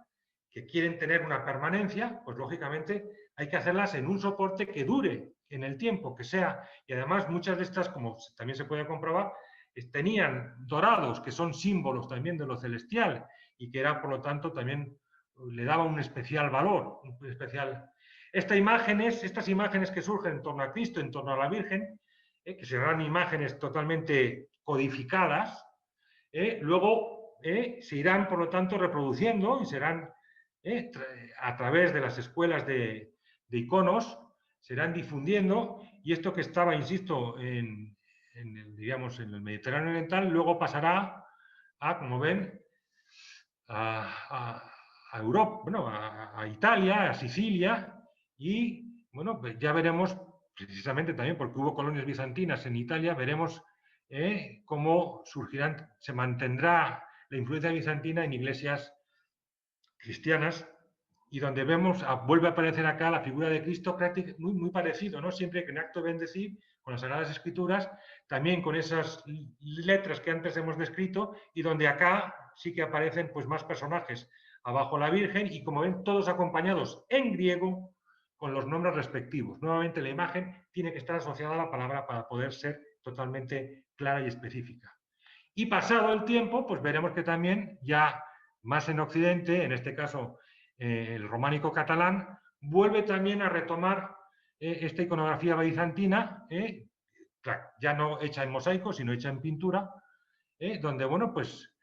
que quieren tener una permanencia, pues lógicamente hay que hacerlas en un soporte que dure en el tiempo, que sea, y además muchas de estas, como también se puede comprobar, tenían dorados, que son símbolos también de lo celestial, y que era, por lo tanto, también le daba un especial valor, un especial... Estas imágenes que surgen en torno a Cristo, en torno a la Virgen, que serán imágenes totalmente codificadas, luego se irán, por lo tanto, reproduciendo y serán, a través de las escuelas de iconos, serán difundiendo, y esto que estaba, insisto, digamos, en el Mediterráneo Oriental, luego pasará a, como ven, a Europa, bueno, a Italia, a Sicilia, y bueno, pues ya veremos, precisamente también porque hubo colonias bizantinas en Italia, veremos cómo surgirán, se mantendrá la influencia bizantina en iglesias cristianas, y donde vemos, vuelve a aparecer acá la figura de Cristo muy, muy parecido, ¿no? Siempre que en acto de bendecir, con las Sagradas Escrituras, también con esas letras que antes hemos descrito, y donde acá sí que aparecen pues más personajes, abajo la Virgen, y como ven, todos acompañados en griego con los nombres respectivos. Nuevamente la imagen tiene que estar asociada a la palabra para poder ser totalmente clara y específica. Y pasado el tiempo, pues veremos que también ya más en Occidente, en este caso el románico catalán, vuelve también a retomar esta iconografía bizantina, claro, ya no hecha en mosaico, sino hecha en pintura, donde, bueno, pues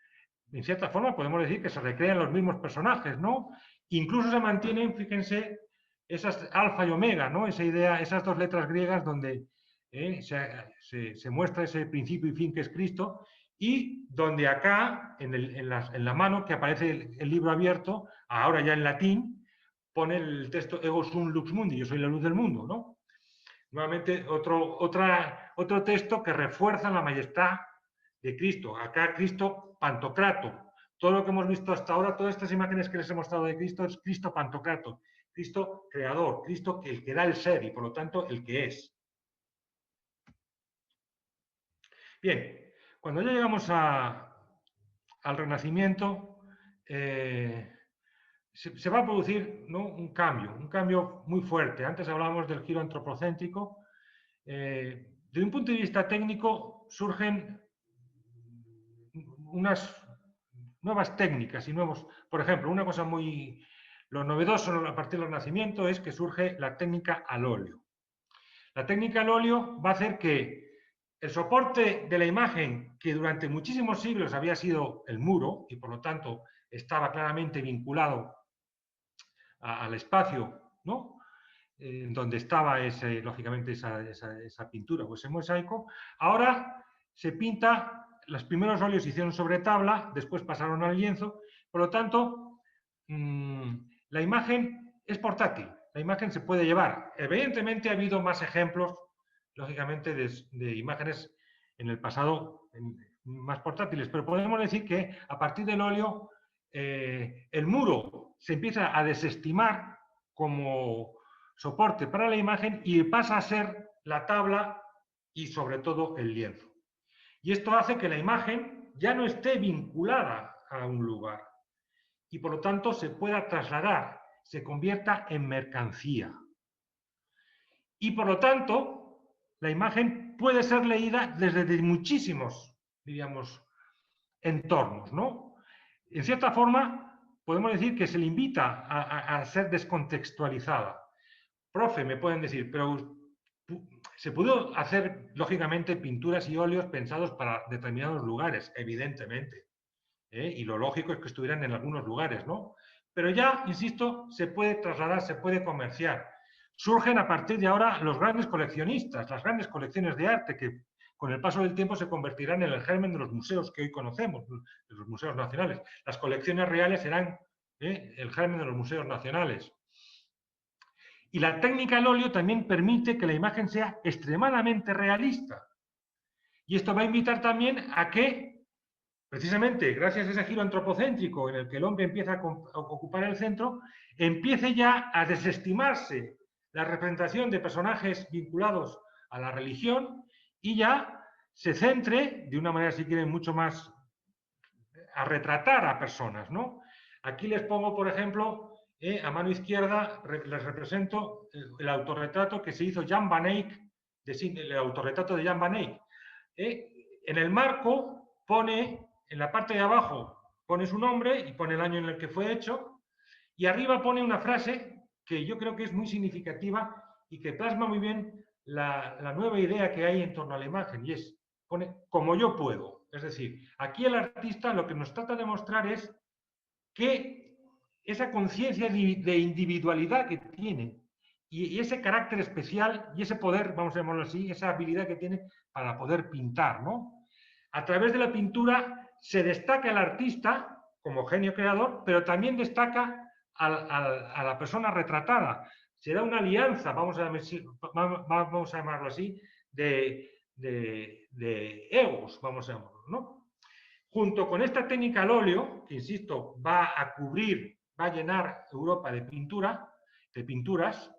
en cierta forma podemos decir que se recrean los mismos personajes, ¿no? Incluso se mantienen, fíjense, esas alfa y omega, ¿no? Esa idea, esas dos letras griegas donde se muestra ese principio y fin que es Cristo, y donde acá, en la mano, que aparece el libro abierto, ahora ya en latín, pone el texto Ego sum lux mundi, yo soy la luz del mundo, ¿no? Nuevamente, otro texto que refuerza la majestad de Cristo. Acá Cristo Pantocrato. Todo lo que hemos visto hasta ahora, todas estas imágenes que les he mostrado de Cristo, es Cristo Pantocrato. Cristo creador, Cristo el que da el ser y por lo tanto el que es. Bien, cuando ya llegamos al Renacimiento, se va a producir, ¿no?, un cambio muy fuerte. Antes hablábamos del giro antropocéntrico. Desde un punto de vista técnico surgen unas nuevas técnicas y nuevos, por ejemplo, una cosa lo novedoso a partir del Renacimiento es que surge la técnica al óleo. La técnica al óleo va a hacer que el soporte de la imagen, que durante muchísimos siglos había sido el muro y por lo tanto estaba claramente vinculado al espacio, ¿no?, donde estaba lógicamente esa pintura o ese mosaico, ahora se pinta, los primeros óleos se hicieron sobre tabla, después pasaron al lienzo, por lo tanto, la imagen es portátil, la imagen se puede llevar. Evidentemente ha habido más ejemplos, lógicamente, de imágenes en el pasado más portátiles, pero podemos decir que a partir del óleo el muro se empieza a desestimar como soporte para la imagen y pasa a ser la tabla y sobre todo el lienzo. Y esto hace que la imagen ya no esté vinculada a un lugar y por lo tanto se pueda trasladar, se convierta en mercancía. Y por lo tanto, la imagen puede ser leída desde muchísimos, diríamos, entornos, ¿no? En cierta forma, podemos decir que se le invita a ser descontextualizada. Profe, me pueden decir, pero se pudo hacer, lógicamente, pinturas y óleos pensados para determinados lugares, evidentemente. Y lo lógico es que estuvieran en algunos lugares, ¿no? Pero ya, insisto, se puede trasladar, se puede comerciar. Surgen a partir de ahora los grandes coleccionistas, las grandes colecciones de arte que con el paso del tiempo se convertirán en el germen de los museos que hoy conocemos, de los museos nacionales. Las colecciones reales serán el germen de los museos nacionales. Y la técnica del óleo también permite que la imagen sea extremadamente realista. Y esto va a invitar también a que, precisamente gracias a ese giro antropocéntrico en el que el hombre empieza a ocupar el centro, empiece ya a desestimarse la representación de personajes vinculados a la religión y ya se centre, de una manera, si quieren, mucho más a retratar a personas, ¿no? Aquí les pongo, por ejemplo, a mano izquierda les represento el autorretrato que se hizo Jan van Eyck, el autorretrato de Jan van Eyck. En el marco pone, en la parte de abajo, pone su nombre y pone el año en el que fue hecho, y arriba pone una frase que yo creo que es muy significativa y que plasma muy bien la nueva idea que hay en torno a la imagen, y es, pone, como yo puedo. Es decir, aquí el artista lo que nos trata de mostrar es que esa conciencia de individualidad que tiene y ese carácter especial y ese poder, vamos a llamarlo así, esa habilidad que tiene para poder pintar, ¿no? A través de la pintura se destaca el artista como genio creador, pero también destaca a la persona retratada. Se da una alianza, vamos a llamarlo así, de egos, vamos a llamarlo, ¿no? Junto con esta técnica al óleo, que insisto, va a cubrir, va a llenar Europa de pinturas,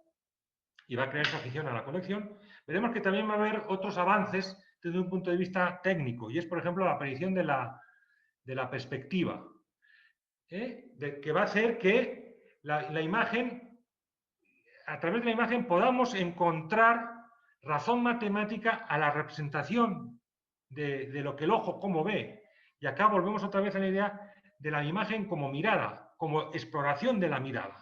y va a crear esa afición a la colección, veremos que también va a haber otros avances desde un punto de vista técnico, y es, por ejemplo, la aparición de la perspectiva, que va a hacer que la imagen, a través de la imagen, podamos encontrar razón matemática a la representación de lo que el ojo cómo ve. Y acá volvemos otra vez a la idea de la imagen como mirada, como exploración de la mirada.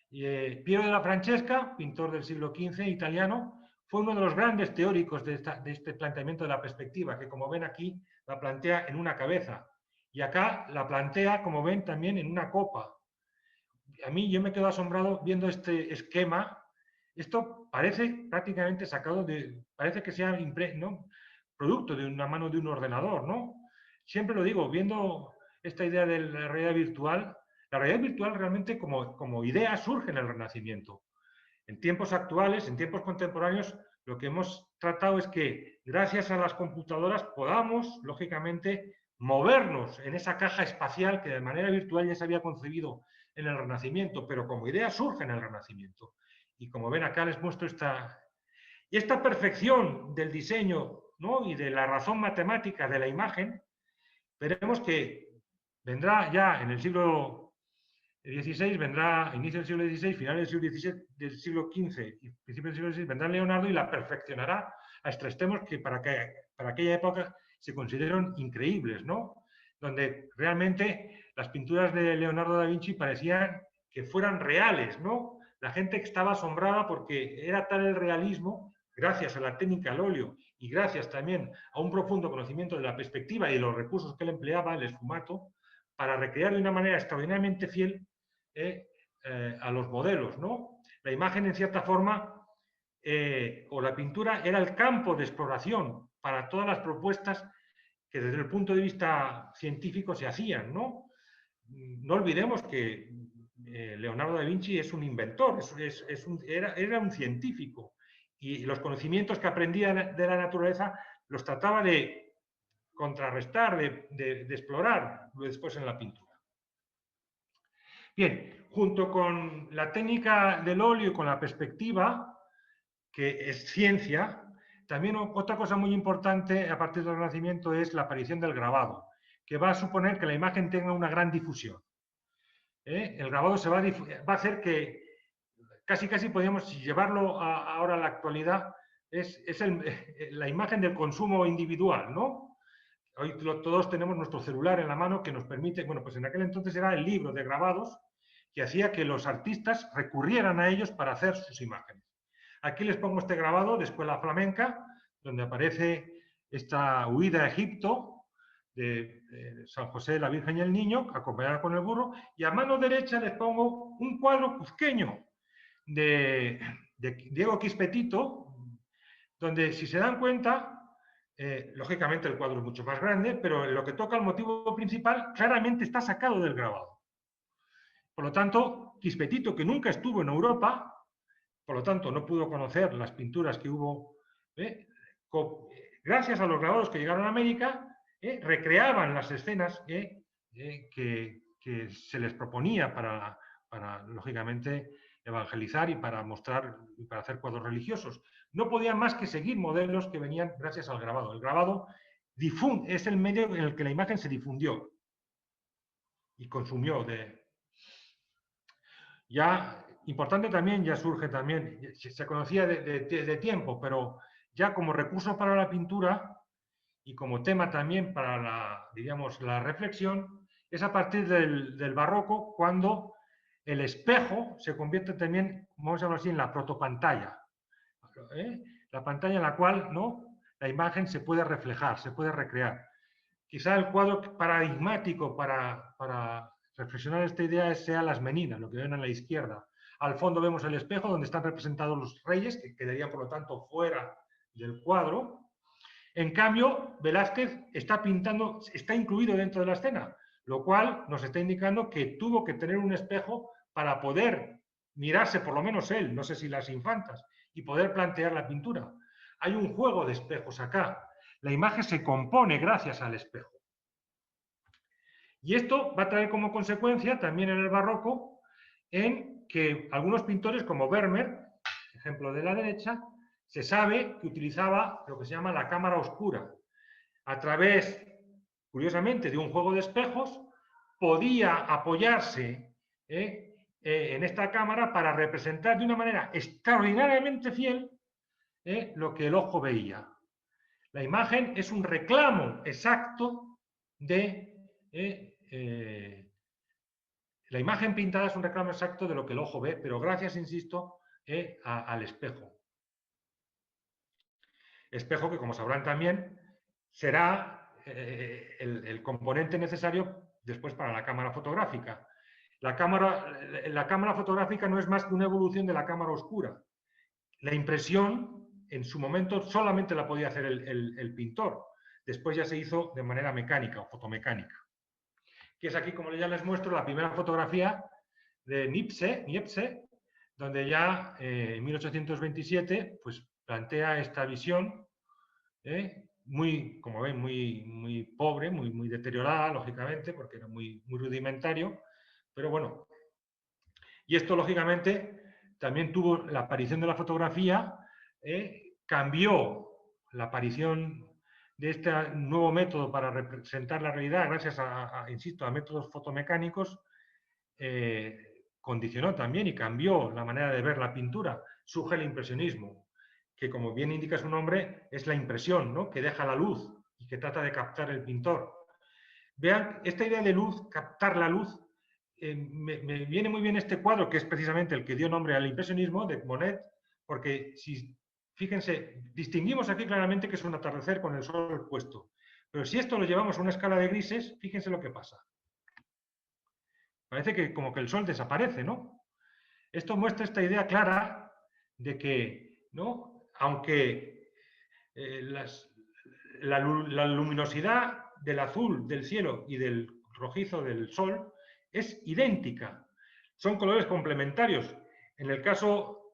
Piero della Francesca, pintor del siglo XV italiano, fue uno de los grandes teóricos de este planteamiento de la perspectiva, que como ven aquí la plantea en una cabeza y acá la plantea, como ven, también en una copa. A mí yo me quedo asombrado viendo este esquema. Esto parece prácticamente sacado parece que sea ¿no? Producto de una mano de un ordenador, ¿no? Siempre lo digo, viendo esta idea de la realidad virtual realmente como idea surge en el Renacimiento. En tiempos actuales, en tiempos contemporáneos, lo que hemos tratado es que gracias a las computadoras podamos, lógicamente, movernos en esa caja espacial que de manera virtual ya se había concebido en el Renacimiento, pero como idea surge en el Renacimiento. Y como ven acá les muestro esta perfección del diseño, ¿no? Y de la razón matemática de la imagen, veremos que vendrá ya en el siglo XVI, vendrá a inicios del siglo XVI, finales del siglo XV y principios del siglo XVI, vendrá Leonardo y la perfeccionará a extremos que para aquella época se consideran increíbles, ¿no? Donde realmente las pinturas de Leonardo da Vinci parecían que fueran reales, ¿no? La gente estaba asombrada porque era tal el realismo, gracias a la técnica al óleo y gracias también a un profundo conocimiento de la perspectiva y de los recursos que él empleaba, el esfumato, para recrear de una manera extraordinariamente fiel a los modelos, ¿no? La imagen, en cierta forma, o la pintura era el campo de exploración para todas las propuestas que desde el punto de vista científico se hacían, ¿no? No olvidemos que Leonardo da Vinci es un inventor, era un científico y los conocimientos que aprendía de la naturaleza los trataba de contrarrestar, de explorar después en la pintura. Bien, junto con la técnica del óleo y con la perspectiva, que es ciencia, también otra cosa muy importante a partir del Renacimiento es la aparición del grabado, que va a suponer que la imagen tenga una gran difusión. El grabado va a hacer que casi podríamos llevarlo ahora a la actualidad, es la imagen del consumo individual, ¿no? Hoy todos tenemos nuestro celular en la mano que nos permite, bueno, pues en aquel entonces era el libro de grabados que hacía que los artistas recurrieran a ellos para hacer sus imágenes. Aquí les pongo este grabado de Escuela Flamenca, donde aparece esta huida a Egipto de San José, la Virgen y el Niño, acompañada con el burro, y a mano derecha les pongo un cuadro cuzqueño de Diego Quispetito, donde si se dan cuenta, lógicamente el cuadro es mucho más grande, pero en lo que toca al motivo principal claramente está sacado del grabado. Por lo tanto, Quispetito, que nunca estuvo en Europa, por lo tanto no pudo conocer las pinturas que hubo, gracias a los grabados que llegaron a América, recreaban las escenas que se les proponía para, lógicamente, evangelizar y para mostrar y para hacer cuadros religiosos. No podían más que seguir modelos que venían gracias al grabado. El grabado es el medio en el que la imagen se difundió y consumió. Ya, importante también, ya surge también, se conocía de tiempo, pero ya como recurso para la pintura y como tema también para la, diríamos, la reflexión, es a partir del barroco cuando el espejo se convierte también, vamos a llamarlo así, en la protopantalla. La pantalla en la cual, ¿no?, la imagen se puede reflejar, se puede recrear. Quizá el cuadro paradigmático para reflexionar esta idea sea Las Meninas, lo que ven a la izquierda. Al fondo vemos el espejo donde están representados los reyes, que quedarían por lo tanto fuera del cuadro. En cambio, Velázquez está pintando, está incluido dentro de la escena, lo cual nos está indicando que tuvo que tener un espejo para poder mirarse, por lo menos él, no sé si las infantas, y poder plantear la pintura. Hay un juego de espejos acá. La imagen se compone gracias al espejo. Y esto va a traer como consecuencia, también en el barroco, en que algunos pintores como Vermeer, ejemplo de la derecha, se sabe que utilizaba lo que se llama la cámara oscura. A través, curiosamente, de un juego de espejos, podía apoyarse en esta cámara para representar de una manera extraordinariamente fiel lo que el ojo veía. La imagen es un reclamo exacto de... la imagen pintada es un reclamo exacto de lo que el ojo ve, pero gracias, insisto, al espejo. Espejo que, como sabrán también, será el componente necesario después para la cámara fotográfica. La cámara fotográfica no es más que una evolución de la cámara oscura. La impresión, en su momento, solamente la podía hacer el pintor. Después ya se hizo de manera mecánica o fotomecánica. Que es aquí, como ya les muestro, la primera fotografía de Niepce, donde ya en 1827 pues, plantea esta visión, muy, como ven, muy pobre, muy deteriorada, lógicamente, porque era muy rudimentario, pero bueno. Y esto, lógicamente, también tuvo la aparición de la fotografía, cambió la aparición de este nuevo método para representar la realidad, gracias insisto, a métodos fotomecánicos, condicionó también y cambió la manera de ver la pintura. Surge el impresionismo, que como bien indica su nombre, es la impresión, ¿no?, que deja la luz y que trata de captar el pintor. Vean, esta idea de luz, captar la luz, me viene muy bien este cuadro, que es precisamente el que dio nombre al impresionismo, de Monet, porque si, fíjense, distinguimos aquí claramente que es un atardecer con el sol puesto. Pero si esto lo llevamos a una escala de grises, fíjense lo que pasa. Parece que como que el sol desaparece, ¿no? Esto muestra esta idea clara de que, ¿no?, aunque la luminosidad del azul del cielo y del rojizo del sol es idéntica. Son colores complementarios. En el caso,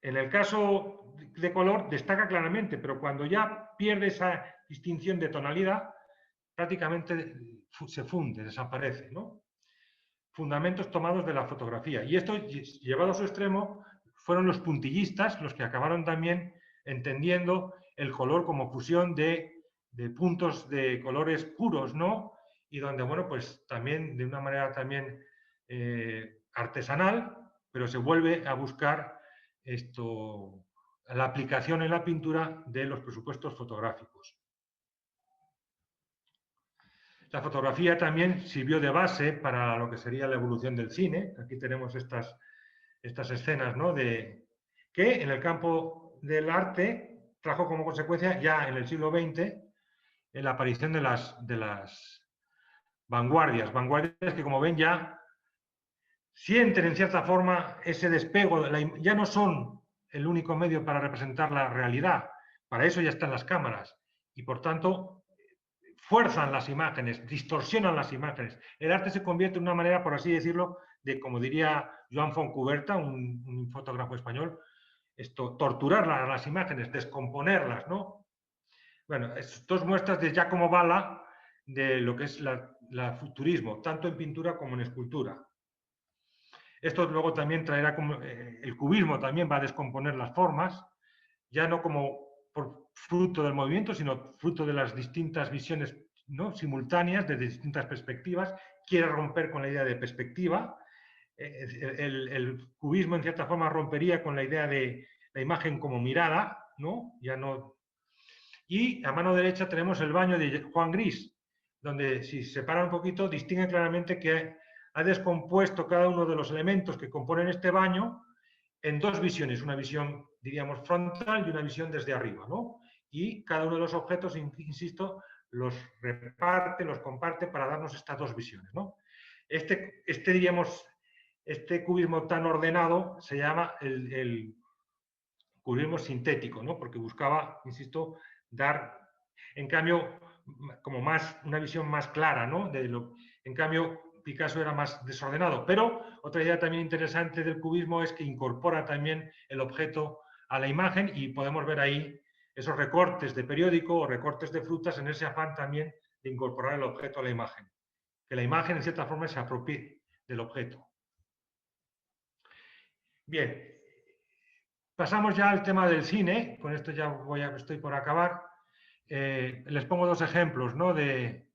en el caso de color destaca claramente, pero cuando ya pierde esa distinción de tonalidad, prácticamente se funde, desaparece, ¿no? fundamentos tomados de la fotografía. Y esto, llevado a su extremo, fueron los puntillistas los que acabaron también entendiendo el color como fusión de puntos de colores puros, ¿no? Y donde, bueno, pues también de una manera también artesanal, pero se vuelve a buscar la aplicación en la pintura de los presupuestos fotográficos. La fotografía también sirvió de base para lo que sería la evolución del cine. Aquí tenemos estas escenas, ¿no? Que en el campo del arte trajo como consecuencia ya en el siglo XX la aparición de las vanguardias que, como ven, ya sienten en cierta forma ese despego, ya no son el único medio para representar la realidad, para eso ya están las cámaras y por tanto fuerzan las imágenes, distorsionan las imágenes. El arte se convierte en una manera, por así decirlo, de, como diría Joan Fontcuberta, un fotógrafo español, torturar las imágenes, descomponerlas, ¿no? Bueno, dos muestras de Giacomo Balla de lo que es el futurismo, tanto en pintura como en escultura. Esto luego también traerá como el cubismo también va a descomponer las formas, ya no como por fruto del movimiento, sino fruto de las distintas visiones, ¿no?, simultáneas, desde distintas perspectivas. Quiere romper con la idea de perspectiva. El cubismo, en cierta forma, rompería con la idea de la imagen como mirada, ¿no? Ya no. Y a mano derecha tenemos el baño de Juan Gris, donde, si se separa un poquito, distingue claramente que ha descompuesto cada uno de los elementos que componen este baño en dos visiones, una visión, diríamos, frontal y una visión desde arriba, ¿no? Y cada uno de los objetos, insisto, los reparte, los comparte para darnos estas dos visiones, ¿no? Diríamos, este cubismo tan ordenado se llama el cubismo sintético, ¿no? Porque buscaba, insisto, dar, en cambio, como una visión más clara, ¿no? En cambio, Picasso era más desordenado. Pero otra idea también interesante del cubismo es que incorpora también el objeto a la imagen y podemos ver ahí esos recortes de periódico o recortes de frutas en ese afán también de incorporar el objeto a la imagen. Que la imagen, en cierta forma, se apropie del objeto. Bien. Pasamos ya al tema del cine. Con esto ya estoy por acabar. Les pongo dos ejemplos, ¿no? De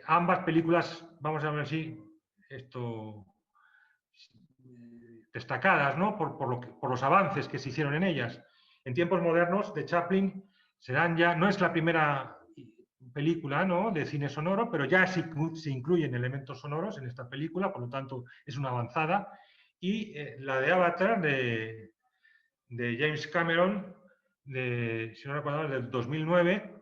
ambas películas, vamos a ver así, destacadas, ¿no? Por los avances que se hicieron en ellas. En tiempos modernos, de Chaplin, no es la primera película, ¿no?, de cine sonoro, pero ya se incluyen elementos sonoros en esta película, por lo tanto es una avanzada. Y la de Avatar, de James Cameron, si no recuerdo, del 2009,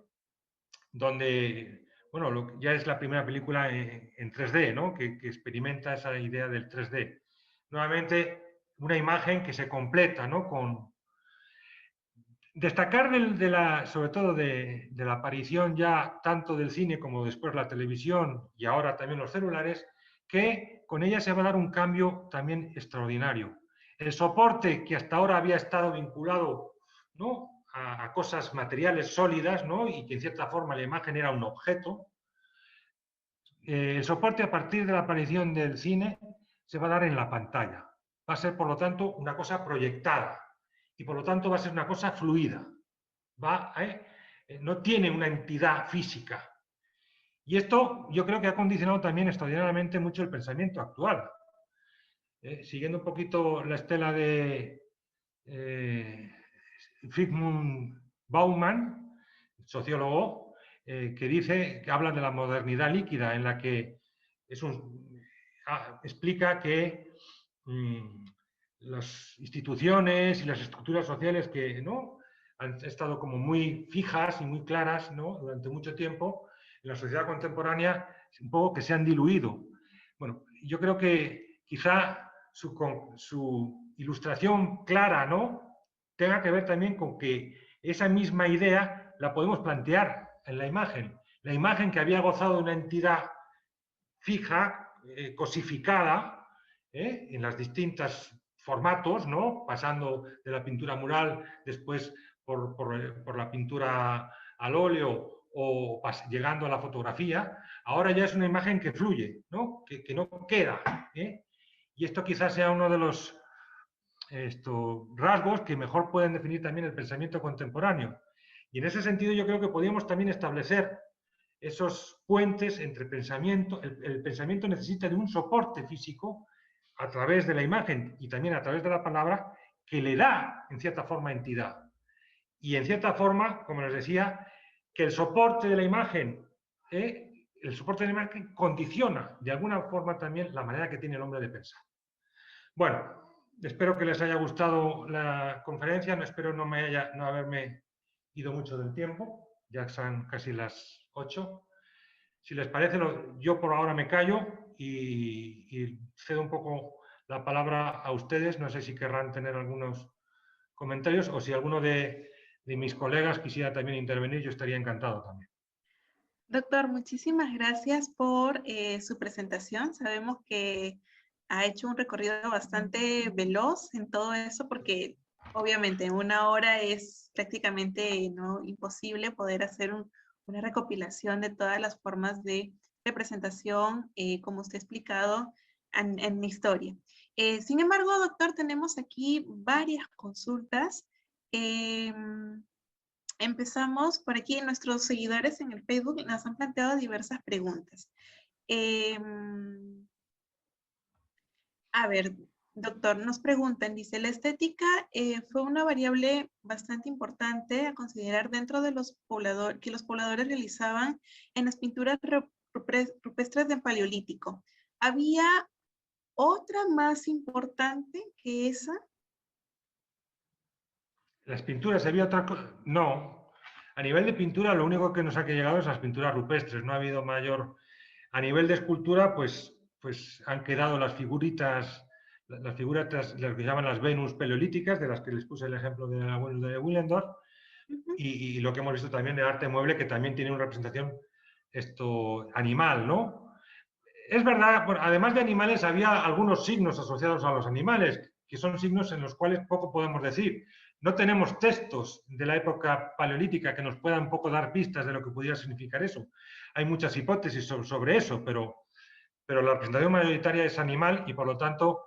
donde, bueno, ya es la primera película en 3D, ¿no?, que experimenta esa idea del 3D. Nuevamente, una imagen que se completa, ¿no?, con destacar sobre todo de la aparición ya tanto del cine como después la televisión y ahora también los celulares, que con ella se va a dar un cambio también extraordinario. El soporte que hasta ahora había estado vinculado, ¿no?, a cosas materiales sólidas, ¿no?, y que en cierta forma la imagen era un objeto, el soporte a partir de la aparición del cine se va a dar en la pantalla. Va a ser, por lo tanto, una cosa proyectada y, por lo tanto, va a ser una cosa fluida. No tiene una entidad física. Y esto yo creo que ha condicionado también extraordinariamente mucho el pensamiento actual. Siguiendo un poquito la estela de Zygmunt Bauman, sociólogo, que habla de la modernidad líquida, en la que explica que las instituciones y las estructuras sociales que, ¿no?, han estado como muy fijas y muy claras, ¿no?, durante mucho tiempo, en la sociedad contemporánea, un poco que se han diluido. Bueno, yo creo que quizá su ilustración clara, ¿no?, tenga que ver también con que esa misma idea la podemos plantear en la imagen. La imagen que había gozado de una entidad fija, cosificada, en las distintas formatos, ¿no?, pasando de la pintura mural, después por la pintura al óleo o llegando a la fotografía, ahora ya es una imagen que fluye, ¿no? Que no queda. Y esto quizás sea uno de los rasgos que mejor pueden definir también el pensamiento contemporáneo. Y en ese sentido yo creo que podríamos también establecer esos puentes entre pensamiento. El pensamiento necesita de un soporte físico a través de la imagen y también a través de la palabra que le da, en cierta forma, entidad. Y en cierta forma, como les decía, que el soporte de la imagen condiciona de alguna forma también la manera que tiene el hombre de pensar. Bueno, espero que les haya gustado la conferencia, espero no haberme ido mucho del tiempo, ya son casi las 8. Si les parece, yo por ahora me callo y cedo un poco la palabra a ustedes. No sé si querrán tener algunos comentarios o si alguno de mis colegas quisiera también intervenir, yo estaría encantado también. Doctor, muchísimas gracias por su presentación. Sabemos que ha hecho un recorrido bastante veloz en todo eso porque obviamente en una hora es prácticamente imposible poder hacer una recopilación de todas las formas de representación, como usted ha explicado, en la historia. Sin embargo, doctor, tenemos aquí varias consultas. Empezamos por aquí. Nuestros seguidores en el Facebook nos han planteado diversas preguntas. A ver, doctor, nos preguntan, dice, la estética fue una variable bastante importante a considerar dentro de los pobladores, que los pobladores realizaban en las pinturas rupestres del Paleolítico. ¿Había otra más importante que esa? ¿Las pinturas había otra cosa? No. A nivel de pintura, lo único que nos ha llegado es las pinturas rupestres. No ha habido mayor... A nivel de escultura, pues han quedado las figuritas, las que llaman las Venus paleolíticas, de las que les puse el ejemplo de la Venus de Willendorf, y lo que hemos visto también de arte mueble, que también tiene una representación animal, ¿no? Es verdad, además de animales, había algunos signos asociados a los animales, que son signos en los cuales poco podemos decir. No tenemos textos de la época paleolítica que nos puedan un poco dar pistas de lo que pudiera significar eso. Hay muchas hipótesis sobre eso, pero la representación mayoritaria es animal y, por lo tanto,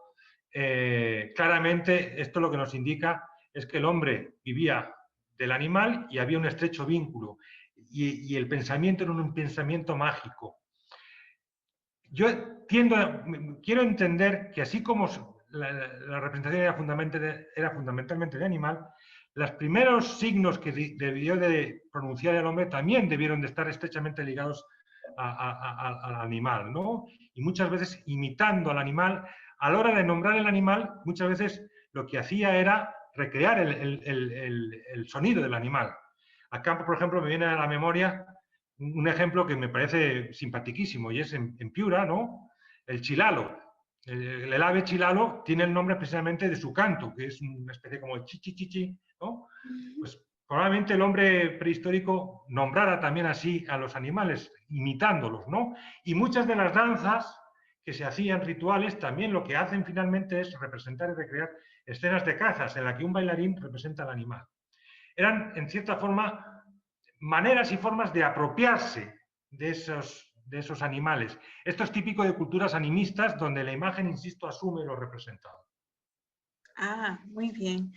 claramente esto lo que nos indica es que el hombre vivía del animal y había un estrecho vínculo. Y el pensamiento era un pensamiento mágico. Yo quiero entender que así como la representación era fundamentalmente de animal, los primeros signos que debió de pronunciar el hombre también debieron de estar estrechamente ligados al animal, ¿no? Y muchas veces imitando al animal. A la hora de nombrar el animal, muchas veces lo que hacía era recrear el sonido del animal. Acá, por ejemplo, me viene a la memoria un ejemplo que me parece simpaticísimo y es en Piura, ¿no? El chilalo. El ave chilalo tiene el nombre precisamente de su canto, que es una especie como de chichichichi, ¿no? Pues probablemente el hombre prehistórico nombrara también así a los animales, imitándolos, ¿no? Y muchas de las danzas que se hacían rituales también lo que hacen finalmente es representar y recrear escenas de cazas en las que un bailarín representa al animal. Eran, en cierta forma, maneras y formas de apropiarse de esos animales. Esto es típico de culturas animistas donde la imagen, insisto, asume lo representado. Ah, muy bien.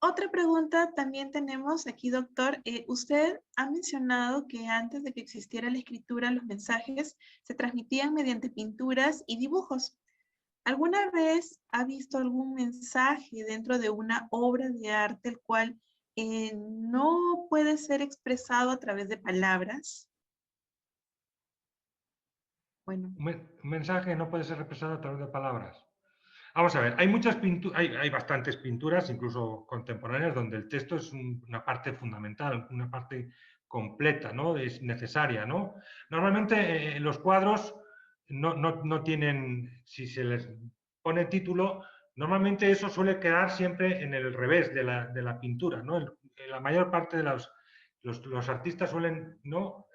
Otra pregunta también tenemos aquí, doctor. Usted ha mencionado que antes de que existiera la escritura, los mensajes se transmitían mediante pinturas y dibujos. ¿Alguna vez ha visto algún mensaje dentro de una obra de arte el cual no puede ser expresado a través de palabras? Bueno. Un mensaje no puede ser representado a través de palabras. Vamos a ver, hay bastantes pinturas, incluso contemporáneas, donde el texto es una parte fundamental, una parte completa, ¿no? Es necesaria, ¿no? Normalmente los cuadros no tienen, si se les pone título, normalmente eso suele quedar siempre en el revés de la pintura, ¿no? La mayor parte de los artistas suelen, ¿no?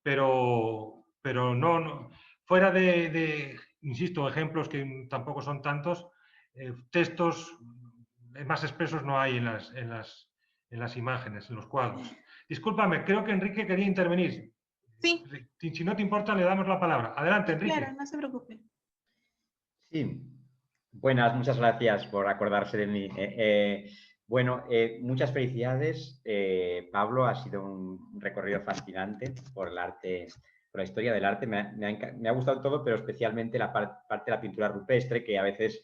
Pero no. Fuera insisto, ejemplos que tampoco son tantos, textos más expresos no hay en las en las imágenes, en los cuadros. Discúlpame, creo que Enrique quería intervenir. Sí. Si no te importa, le damos la palabra. Adelante, Enrique. Claro, no se preocupe. Sí, buenas, muchas gracias por acordarse de mí. Bueno, muchas felicidades, Pablo. Ha sido un recorrido fascinante por el arte, por la historia del arte. Me ha gustado todo, pero especialmente la parte de la pintura rupestre, que a veces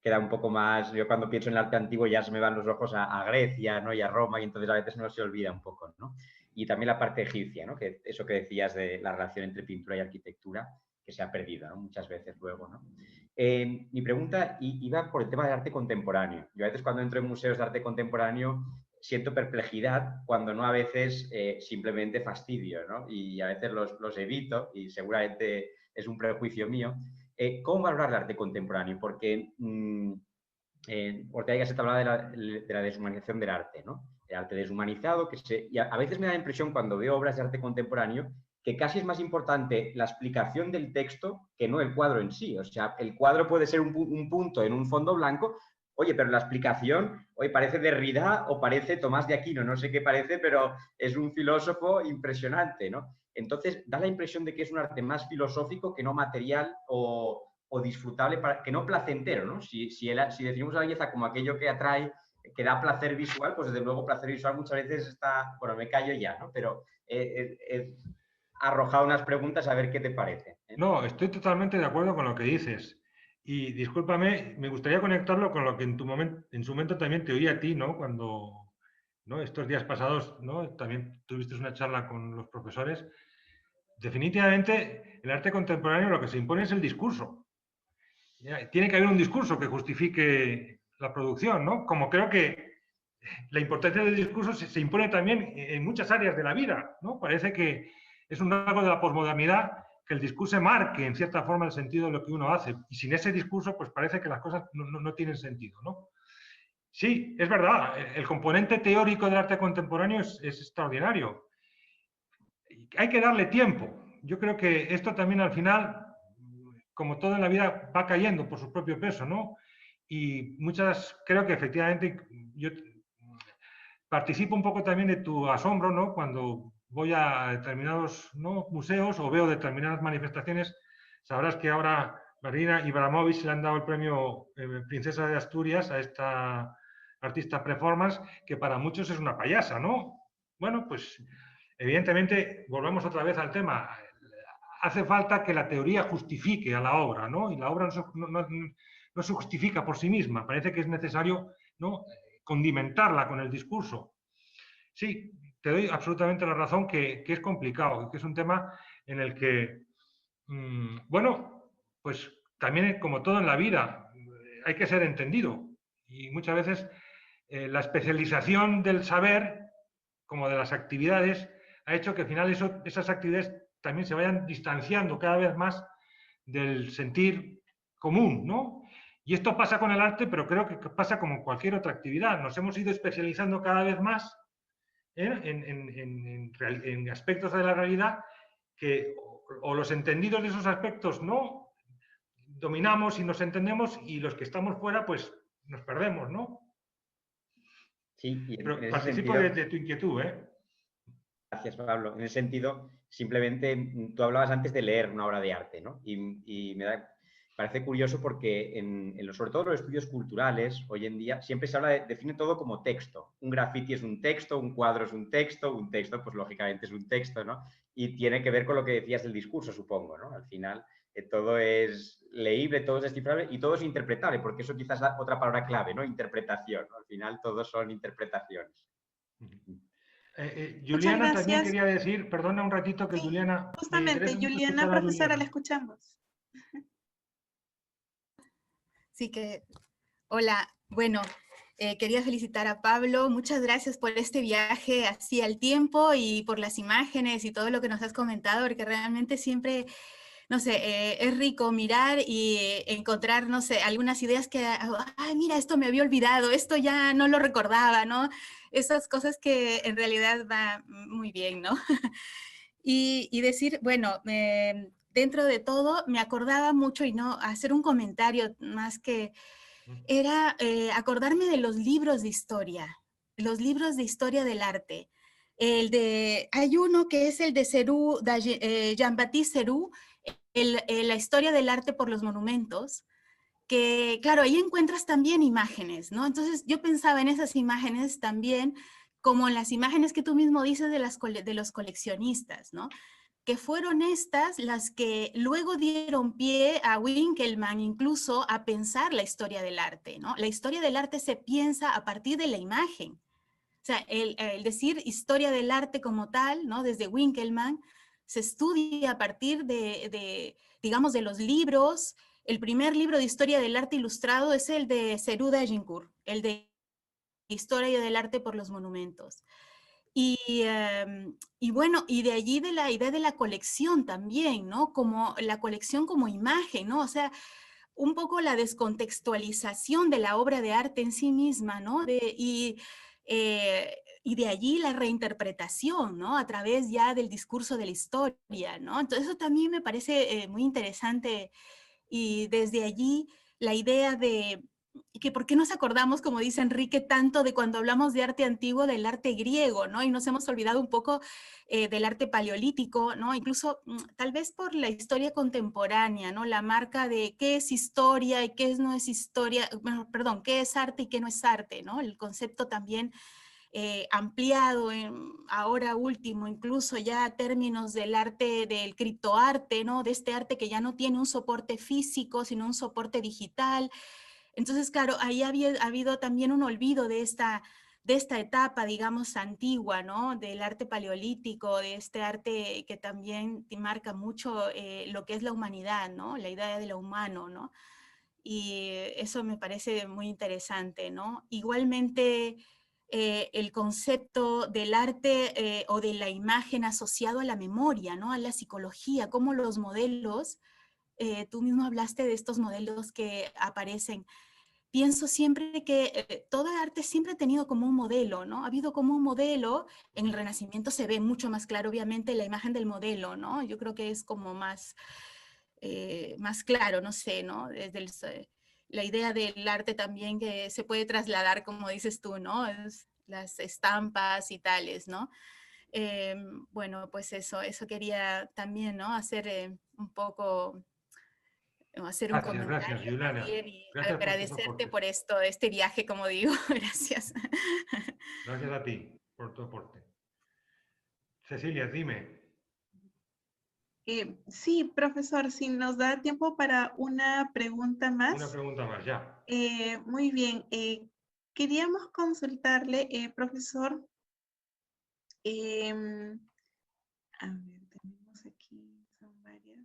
queda un poco más... Yo cuando pienso en el arte antiguo ya se me van los ojos a Grecia, ¿no? Y a Roma, y entonces a veces no se olvida un poco, ¿no? Y también la parte egipcia, ¿no? Que eso que decías de la relación entre pintura y arquitectura, que se ha perdido, ¿no? Muchas veces luego, ¿no? Mi pregunta iba por el tema del arte contemporáneo. Yo a veces cuando entro en museos de arte contemporáneo siento perplejidad cuando no a veces simplemente fastidio, ¿no? Y a veces los evito y seguramente es un prejuicio mío. ¿Cómo valorar el arte contemporáneo? Porque Ortega se hablaba de la deshumanización del arte, ¿no? El arte deshumanizado, y a veces me da la impresión cuando veo obras de arte contemporáneo que casi es más importante la explicación del texto que no el cuadro en sí. O sea, el cuadro puede ser un punto en un fondo blanco, oye, pero la explicación, hoy parece Derrida o parece Tomás de Aquino, no sé qué parece, pero es un filósofo impresionante, ¿no? Entonces, da la impresión de que es un arte más filosófico que no material o disfrutable, que no placentero, ¿no? Si definimos la belleza como aquello que atrae, que da placer visual, pues desde luego placer visual muchas veces está... Bueno, me callo ya, ¿no? Pero arrojado unas preguntas a ver qué te parece. No, estoy totalmente de acuerdo con lo que dices. Y discúlpame, me gustaría conectarlo con lo que en su momento también te oí a ti, ¿no? Cuando, ¿no? Estos días pasados, ¿no? También tuviste una charla con los profesores. Definitivamente, el arte contemporáneo lo que se impone es el discurso. Tiene que haber un discurso que justifique la producción, ¿no? Como creo que la importancia del discurso se impone también en muchas áreas de la vida, ¿no? Parece que es un rasgo de la posmodernidad que el discurso marque en cierta forma el sentido de lo que uno hace. Y sin ese discurso, pues parece que las cosas no tienen sentido, ¿no? Sí, es verdad, el componente teórico del arte contemporáneo es extraordinario. Hay que darle tiempo. Yo creo que esto también al final, como todo en la vida, va cayendo por su propio peso, ¿no? Y creo que efectivamente, yo participo un poco también de tu asombro, ¿no? Cuando voy a determinados, ¿no?, museos o veo determinadas manifestaciones. Sabrás que ahora Marina Ibrahimovic le han dado el premio Princesa de Asturias a esta artista performance, que para muchos es una payasa, ¿no? Bueno, pues evidentemente volvemos otra vez al tema. Hace falta que la teoría justifique a la obra, ¿no? Y la obra no se justifica por sí misma. Parece que es necesario, ¿no?, condimentarla con el discurso. Sí, te doy absolutamente la razón que es complicado, que es un tema en el que, bueno, pues también como todo en la vida, hay que ser entendido. Y muchas veces la especialización del saber, como de las actividades, ha hecho que al final esas actividades también se vayan distanciando cada vez más del sentir común, ¿no? Y esto pasa con el arte, pero creo que pasa como cualquier otra actividad. Nos hemos ido especializando cada vez más en aspectos de la realidad que o los entendidos de esos aspectos no dominamos y nos entendemos, y los que estamos fuera pues nos perdemos, ¿no? Sí, y pero en participo sentido, de tu inquietud, ¿eh? Gracias, Pablo. En ese sentido, simplemente tú hablabas antes de leer una obra de arte, ¿no? Y parece curioso porque sobre todo en los estudios culturales, hoy en día, siempre se define todo como texto. Un graffiti es un texto, un cuadro es un texto, pues lógicamente es un texto, ¿no? Y tiene que ver con lo que decías del discurso, supongo, ¿no? Al final, todo es leíble, todo es descifrable y todo es interpretable, porque eso quizás es otra palabra clave, ¿no? Interpretación, ¿no? Al final, todos son interpretaciones. Juliana también quería decir, perdona un ratito que sí, Juliana... Justamente, Juliana, profesora, la escuchamos. Sí que, hola, bueno, quería felicitar a Pablo, muchas gracias por este viaje así al tiempo y por las imágenes y todo lo que nos has comentado, porque realmente siempre, no sé, es rico mirar y encontrar, no sé, algunas ideas que, ay, mira, esto me había olvidado, esto ya no lo recordaba, ¿no? Esas cosas que en realidad va muy bien, ¿no? y decir, bueno, dentro de todo me acordaba mucho y no hacer un comentario más que era acordarme de los libros de historia. los libros de historia del arte. Hay uno que es el de Jean-Baptiste Serroux, la historia del arte por los monumentos, que claro, ahí encuentras también imágenes, ¿no? Entonces yo pensaba en esas imágenes también, como en las imágenes que tú mismo dices de los coleccionistas, ¿no? Que fueron estas las que luego dieron pie a Winkelmann incluso a pensar la historia del arte, ¿no? La historia del arte se piensa a partir de la imagen. O sea, el decir historia del arte como tal, ¿no? Desde Winkelmann, se estudia a partir digamos, de los libros. El primer libro de historia del arte ilustrado es el de Serroux d'Agincourt, el de Historia del arte por los monumentos. Y bueno, y de allí de la idea de la colección también, ¿no? Como la colección como imagen, ¿no? O sea, un poco la descontextualización de la obra de arte en sí misma, ¿no? Y de allí la reinterpretación, ¿no? A través ya del discurso de la historia, ¿no? Entonces eso también me parece muy interesante, y desde allí la idea de que por qué nos acordamos, como dice Enrique, tanto de cuando hablamos de arte antiguo, del arte griego, ¿no? Y nos hemos olvidado un poco del arte paleolítico, ¿no? Incluso tal vez por la historia contemporánea, ¿no? La marca de qué es historia y qué no es historia, bueno, perdón, qué es arte y qué no es arte, ¿no? El concepto también ampliado ahora último, incluso ya a términos del arte, del criptoarte, ¿no? De este arte que ya no tiene un soporte físico, sino un soporte digital. Entonces, claro, ahí ha habido también un olvido de esta etapa, digamos, antigua, ¿no? Del arte paleolítico, de este arte que también marca mucho lo que es la humanidad, ¿no? La idea de lo humano, ¿no? Y eso me parece muy interesante, ¿no? Igualmente, el concepto del arte o de la imagen asociado a la memoria, ¿no? A la psicología, como los modelos, tú mismo hablaste de estos modelos que aparecen. Pienso siempre que toda arte siempre ha tenido como un modelo, ¿no? Ha habido como un modelo. En el Renacimiento se ve mucho más claro, obviamente, la imagen del modelo, ¿no? Yo creo que es como más claro, no sé, ¿no? Desde la idea del arte también que se puede trasladar, como dices tú, ¿no? Las estampas y tales, ¿no? Bueno, pues eso quería también, ¿no? Hacer un poco, hacer un Gracias, comentario Juliana. también y Gracias por tus agradecerte aportes. por este viaje, como digo, gracias. Gracias a ti por tu aporte. Cecilia, dime. Sí, profesor, si nos da tiempo para una pregunta Una más. pregunta más, ya. Muy bien. Queríamos consultarle, profesor. A ver, tenemos aquí, son varias.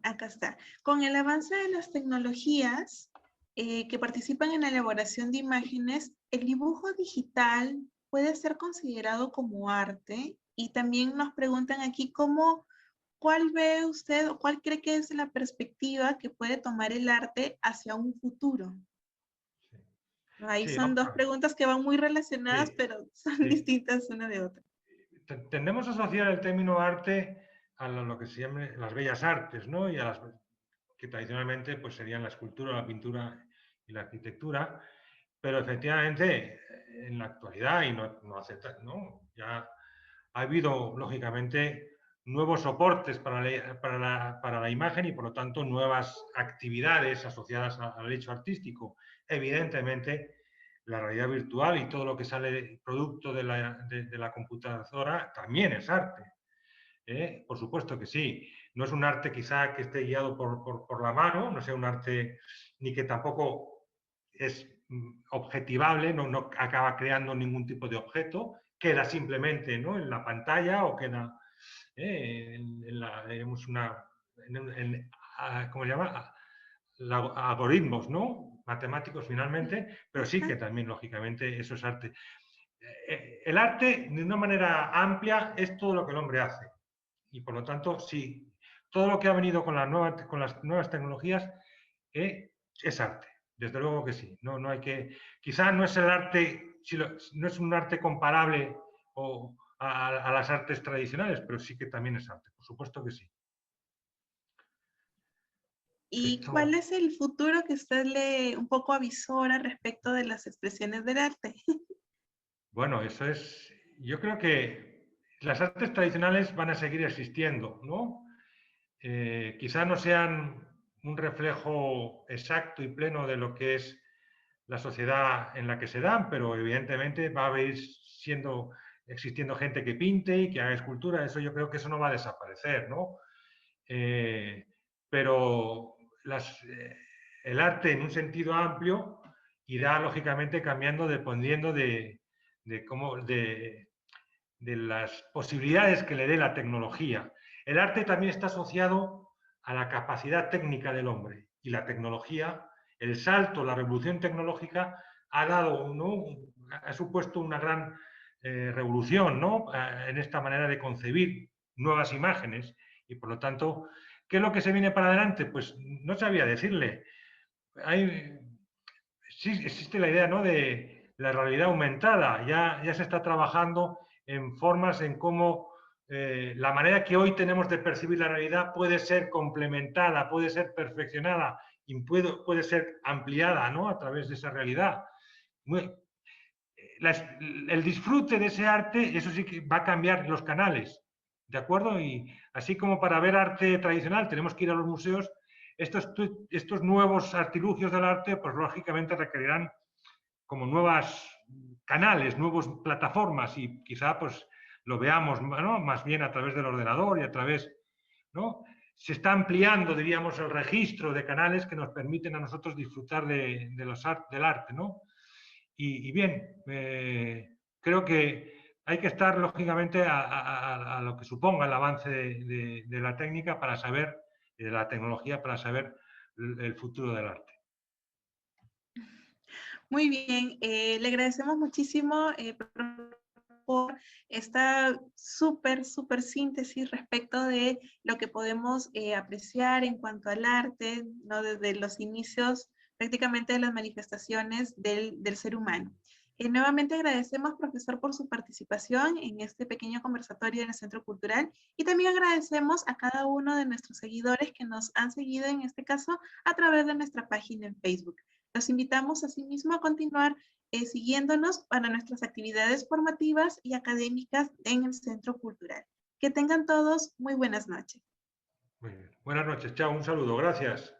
Acá está. Con el avance de las tecnologías que participan en la elaboración de imágenes, ¿el dibujo digital puede ser considerado como arte? Y también nos preguntan aquí ¿cuál ve usted o cuál cree que es la perspectiva que puede tomar el arte hacia un futuro? Sí, Ahí sí, son vamos dos a ver. preguntas que van muy relacionadas, Sí, pero son sí. distintas una de otra. Tendemos a asociar el término arte a lo que se llama las bellas artes, ¿no? Y a las que tradicionalmente pues, serían la escultura, la pintura y la arquitectura, pero efectivamente en la actualidad, y no hace ¿no? Ya ha habido, lógicamente, nuevos soportes para la imagen y, por lo tanto, nuevas actividades asociadas al hecho artístico. Evidentemente, la realidad virtual y todo lo que sale producto de la computadora también es arte. Por supuesto que sí. No es un arte quizá que esté guiado por la mano, no sea un arte ni que tampoco es objetivable, no acaba creando ningún tipo de objeto, queda simplemente, ¿no? En la pantalla o queda digamos ¿cómo se llama? Algoritmos, ¿no? Matemáticos finalmente, pero sí que también, lógicamente, eso es arte. El arte, de una manera amplia, es todo lo que el hombre hace. Y por lo tanto, sí, todo lo que ha venido con las nuevas tecnologías es arte. Desde luego que sí. No hay que. Quizá no es el arte, no es un arte comparable a las artes tradicionales, pero sí que también es arte. Por supuesto que sí. ¿Y cuál es el futuro que usted le un poco avisora respecto de las expresiones del arte? Bueno, eso es, yo creo que las artes tradicionales van a seguir existiendo, ¿no? Quizá no sean un reflejo exacto y pleno de lo que es la sociedad en la que se dan, pero evidentemente va a haber existiendo gente que pinte y que haga escultura, eso yo creo que eso no va a desaparecer, ¿no? Pero el arte en un sentido amplio irá lógicamente cambiando dependiendo de las posibilidades que le dé la tecnología. El arte también está asociado a la capacidad técnica del hombre y la tecnología, el salto, la revolución tecnológica ha dado, ¿no? Ha supuesto una gran revolución, ¿no? En esta manera de concebir nuevas imágenes y por lo tanto, ¿qué es lo que se viene para adelante? Pues no sabía decirle. Sí, existe la idea, ¿no?, de la realidad aumentada. Ya se está trabajando en formas en cómo la manera que hoy tenemos de percibir la realidad puede ser complementada, puede ser perfeccionada y puede ser ampliada, ¿no?, a través de esa realidad. El disfrute de ese arte, eso sí que va a cambiar los canales, ¿de acuerdo? Y así como para ver arte tradicional tenemos que ir a los museos, estos nuevos artilugios del arte, pues lógicamente requerirán como nuevos canales, nuevas plataformas y quizá pues lo veamos, ¿no?, más bien a través del ordenador y a través, ¿no? Se está ampliando, diríamos, el registro de canales que nos permiten a nosotros disfrutar del arte, ¿no? Y bien, creo que hay que estar lógicamente a lo que suponga el avance de la técnica para saber, de la tecnología para saber el futuro del arte. Muy bien, le agradecemos muchísimo por esta súper síntesis respecto de lo que podemos apreciar en cuanto al arte, ¿no?, desde los inicios prácticamente de las manifestaciones del ser humano. Nuevamente agradecemos, profesor, por su participación en este pequeño conversatorio en el Centro Cultural y también agradecemos a cada uno de nuestros seguidores que nos han seguido en este caso a través de nuestra página en Facebook. Los invitamos asimismo a continuar siguiéndonos para nuestras actividades formativas y académicas en el Centro Cultural. Que tengan todos muy buenas noches. Muy bien. Buenas noches, chao, un saludo, gracias.